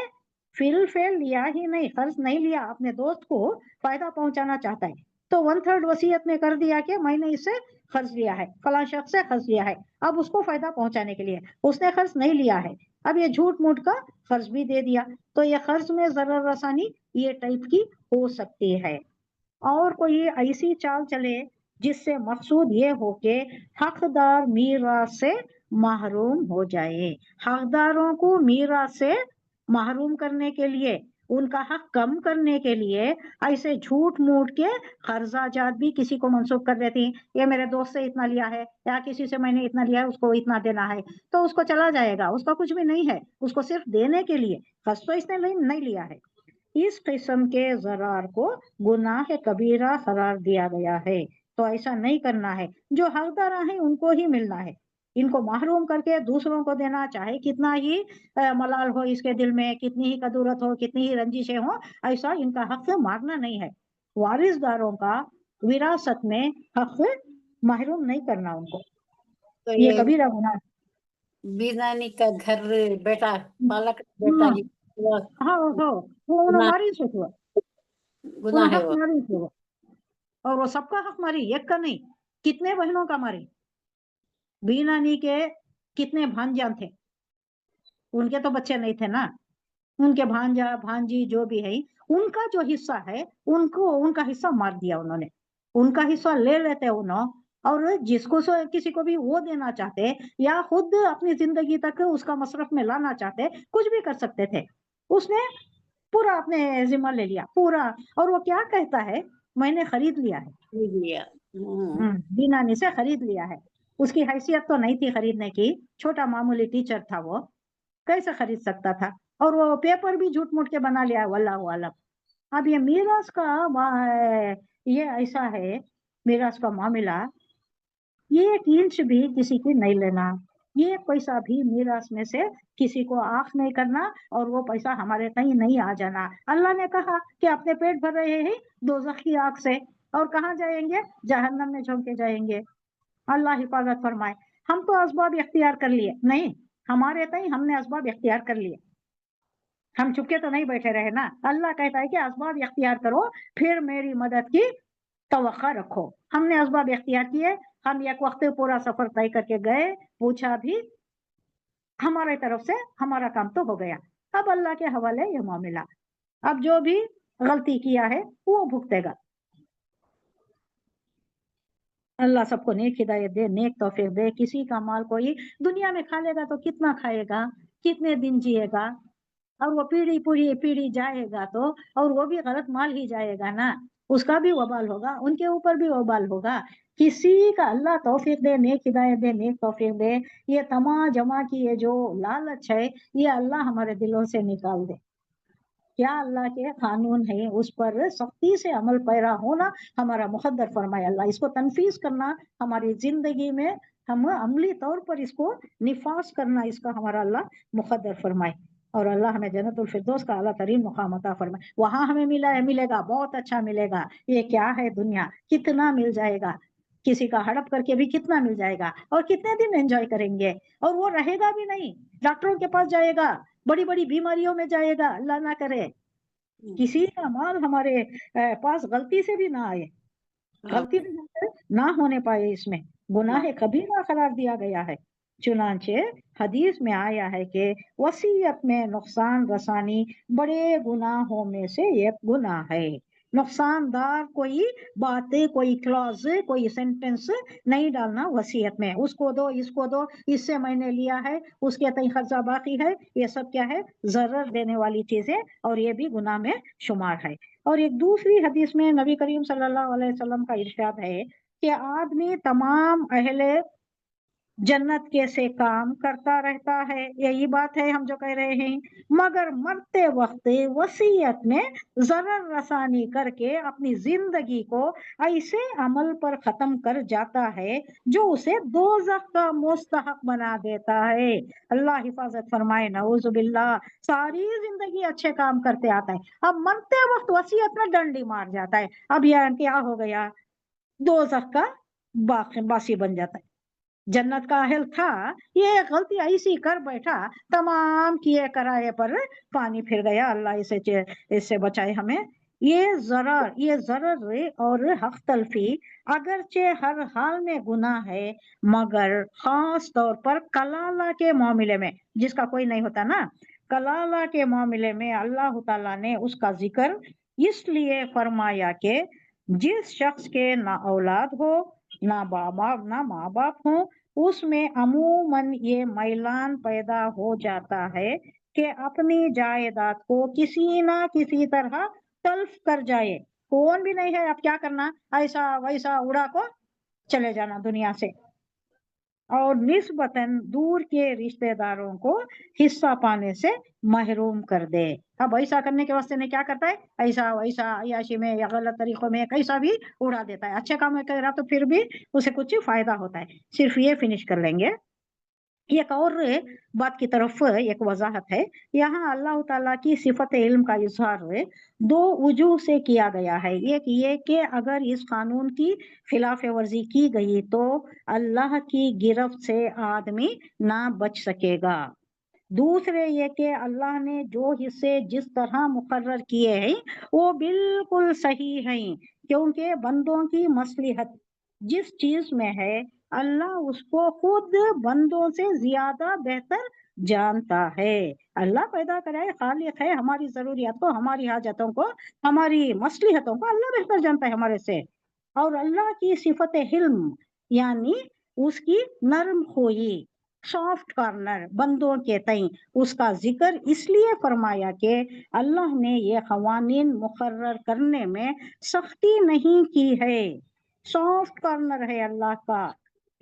फिल लिया ही नहीं, खर्च नहीं लिया, अपने दोस्त को फायदा पहुंचाना चाहता है तो 1/3 वसीयत में कर दिया कि मैंने इससे खर्च लिया है, फलां शख्स से खर्च लिया है, अब उसको फायदा पहुंचाने के लिए उसने खर्च नहीं लिया है, अब ये झूठ मूठ का खर्च भी दे दिया। तो ये खर्च में ज़रर रसानी ये टाइप की हो सकती है। और कोई ऐसी चाल चले जिससे मकसूद ये हो कि हकदार मीरास से महरूम हो जाए। हकदारों को मीरास से महरूम करने के लिए, उनका हक कम करने के लिए ऐसे झूठ मूठ के कर्जाजात भी किसी को मंसूब कर देती, ये मेरे दोस्त से इतना लिया है या किसी से मैंने इतना लिया है उसको इतना देना है, तो उसको चला जाएगा, उसका कुछ भी नहीं है, उसको सिर्फ देने के लिए, खर्च तो इसने नहीं लिया है। इस किस्म के ज़रार को गुनाह कबीरा करार दिया गया है। तो ऐसा नहीं करना है, जो हकदार हैं उनको ही मिलना है, इनको महरूम करके दूसरों को देना, चाहे कितना ही मलाल हो इसके दिल में, कितनी ही कदूरत हो, कितनी ही रंजिशें हो, ऐसा इनका हक मारना नहीं है। वारिसदारों का विरासत में हक महरूम नहीं करना उनको, तो ये ये कबीरा गुनाह। बीनानी का घर बेटा पालक बेटा हाँ ही वो हाँ हाँ, वो उन्हें गुनाह वारिस हुआ, गुनाह उन्हें है हक वो। वारिस हुआ, और वो सबका हक मारी, एक का नहीं, कितने बहनों का मारी। बीनानी के कितने भांजान थे, उनके तो बच्चे नहीं थे ना, उनके भांजा भांजी जो भी है उनका जो हिस्सा है उनको उनका हिस्सा मार दिया उन्होंने, उनका हिस्सा ले लेते उन्होंने, और जिसको किसी को भी वो देना चाहते या खुद अपनी जिंदगी तक उसका मसरफ में लाना चाहते कुछ भी कर सकते थे। उसने पूरा अपने जिम्मा ले लिया पूरा, और वो क्या कहता है, मैंने खरीद लिया है, लिया बीनानी से खरीद लिया है। उसकी हैसियत तो नहीं थी खरीदने की, छोटा मामूली टीचर था वो, कैसे खरीद सकता था, और वो पेपर भी झूठ मूठ के बना लिया, वल्लाहु आलम। अब ये मीरास का ये ऐसा है, मीरास का मामला, ये एक इंच भी किसी की नहीं लेना, ये पैसा भी मीरास में से किसी को आंख नहीं करना, और वो पैसा हमारे कहीं नहीं आ जाना। अल्लाह ने कहा कि अपने पेट भर रहे हैं दोज़ख की आग से, और कहाँ जाएंगे, जहन्नम में झोंके जाएंगे। अल्लाह हिफाजत फरमाए। हम तो असबाब इख्तियार कर लिए नहीं, हमारे तई हमने असबाब इख्तियार कर लिए, हम चुपके तो नहीं बैठे रहे ना। अल्लाह कहता है कि असबाब इख्तियार करो फिर मेरी मदद की तवक्का रखो। हमने असबाब इख्तियार किए, हम एक वक्त पूरा सफर तय करके गए, पूछा भी, हमारे तरफ से हमारा काम तो हो गया, अब अल्लाह के हवाले ये मामला। अब जो भी गलती किया है वो भुगतेगा। अल्लाह सबको नेक हिदायत दे, नेक तौफीक दे। किसी का माल कोई दुनिया में खा लेगा तो कितना खाएगा, कितने दिन जिएगा, और वो पीढ़ी पूरी पीढ़ी जाएगा तो, और वो भी गलत माल ही जाएगा ना, उसका भी वबाल होगा, उनके ऊपर भी वबाल होगा। किसी का अल्लाह तौफीक दे, नेक हिदायत दे, नेक तौफीक दे। ये तमा जमा की ये जो लालच है ये अल्लाह हमारे दिलों से निकाल दे। क्या अल्लाह के कानून है उस पर सख्ती से अमल पैरा होना हमारा मुकद्दर फरमाए। अल्लाह इसको तनफीज करना हमारी जिंदगी में, हम अमली तौर पर इसको निफाज करना, इसका हमारा अल्लाह मुकद्दर फरमाए। और अल्लाह हमें जन्नतुल फिरदौस का आला तरीन मुकाम अता फरमाए। वहां हमें मिलेगा, बहुत अच्छा मिलेगा। ये क्या है दुनिया, कितना मिल जाएगा, किसी का हड़प करके भी कितना मिल जाएगा, और कितने दिन एंजॉय करेंगे, और वो रहेगा भी नहीं। डॉक्टरों के पास जाएगा, बड़ी बड़ी बीमारियों में जाएगा, अल्लाह ना करे किसी का माल हमारे पास गलती से भी ना आए। गलती ना होने पाए, इसमें गुनाह कबीरा करार दिया गया है। चुनांचे हदीस में आया है कि वसीयत में नुकसान रसानी बड़े गुनाहों में से एक गुनाह है। नुकसानदार कोई बातें, कोई क्लॉज, कोई सेंटेंस नहीं डालना वसीयत में, उसको दो, इसको दो, इससे मैंने लिया है, उसके तय खर्चा बाकी है, ये सब क्या है, जरर देने वाली चीजें, और ये भी गुनाह में शुमार है। और एक दूसरी हदीस में नबी करीम सल्लल्लाहु अलैहि वसल्लम का इरशाद है कि आदमी तमाम अहले जन्नत के से काम करता रहता है, यही बात है हम जो कह रहे हैं, मगर मरते वक्त वसीयत में जरर रसानी करके अपनी जिंदगी को ऐसे अमल पर खत्म कर जाता है जो उसे दोज़ख का मुस्तहक बना देता है। अल्लाह हिफाजत फरमाए, नऊजुबिल्लाह। सारी जिंदगी अच्छे काम करते आता है, अब मरते वक्त वसीयत में डंडी मार जाता है, अब यह क्या हो गया, दोज़ख का बासी बन जाता है। जन्नत का अहल था, ये गलती ऐसी कर बैठा, तमाम किए कराए पर पानी फिर गया। अल्लाह इससे बचाए हमें। ये जरर और हक तलफी अगरचे हर हाल में गुनाह है, मगर खास तौर पर कलाला के मामले में, जिसका कोई नहीं होता ना, कलाला के मामले में अल्लाह ताला ने उसका जिक्र इसलिए फरमाया कि जिस शख्स के ना औलाद हो, ना माँ बाप हो, उसमें अमूमन ये मैलान पैदा हो जाता है कि अपनी जायदाद को किसी ना किसी तरह तल्फ कर जाए। कौन भी नहीं है, अब क्या करना, ऐसा वैसा उड़ा को चले जाना दुनिया से, और निस्बतन दूर के रिश्तेदारों को हिस्सा पाने से महरूम कर दे। अब ऐसा करने के वास्ते ने क्या करता है, ऐसा वैसा अय्याशी में या गलत तरीकों में कैसा भी उड़ा देता है। अच्छे काम में कर रहा तो फिर भी उसे कुछ फायदा होता है। सिर्फ ये फिनिश कर लेंगे, एक और बात की तरफ एक वजाहत है। यहाँ अल्लाह ताला की सिफत इल्म का इजहार दो वजूह से किया गया है। एक ये कि अगर इस कानून की खिलाफ वर्जी की गई तो अल्लाह की गिरफ्त से आदमी ना बच सकेगा। दूसरे ये कि अल्लाह ने जो हिस्से जिस तरह मुकर्रर किए हैं वो बिल्कुल सही हैं, क्योंकि बंदों की मसलिहत जिस चीज में है अल्लाह उसको खुद बंदों से ज्यादा बेहतर जानता है। अल्लाह पैदा कराए खालिक है, हमारी जरूरियात को, हमारी हाजतों को, हमारी मसलिहतों को अल्लाह बेहतर जानता है हमारे से। और अल्लाह की सिफत हिल्म यानी उसकी नरम खोई, सॉफ्ट कॉर्नर बंदों के तई, उसका जिक्र इसलिए फरमाया कि अल्लाह ने ये कवानीन मुकर्रर करने में सख्ती नहीं की है, सॉफ्ट कॉर्नर है अल्लाह का,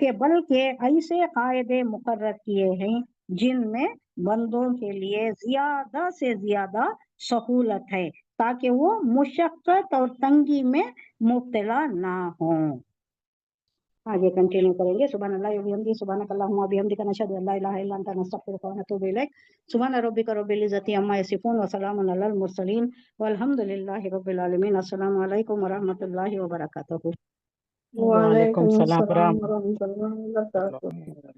कि बल्कि ऐसे कायदे मुकर्रर किए हैं जिनमें बंदों के लिए ज्यादा से ज्यादा सहूलत है, ताकि वो मुशक्कत और तंगी में मुब्तला ना हो। आगे कंटिन्यू करेंगे। सुभान अल्लाह व बिहम्दिही, सुभानकल्लाहुम्मा व बिहम्दिका, नशहदु अल्ला इलाहा इल्ला अंता, नस्तगफिरुका व नतूबु इलैक। सुभान रब्बिका रब्बिल इज्जति अम्मा यसिफून व सलामुन अलल मुरसलीन वल्हम्दुलिल्लाहि रब्बिल आलमीन। अस्सलामु अलैकुम व रहमतुल्लाहि व बरकातुहू। वालेकुम सलाम अस्सलाम व रहमतुल्लाहि व बरकातुहू।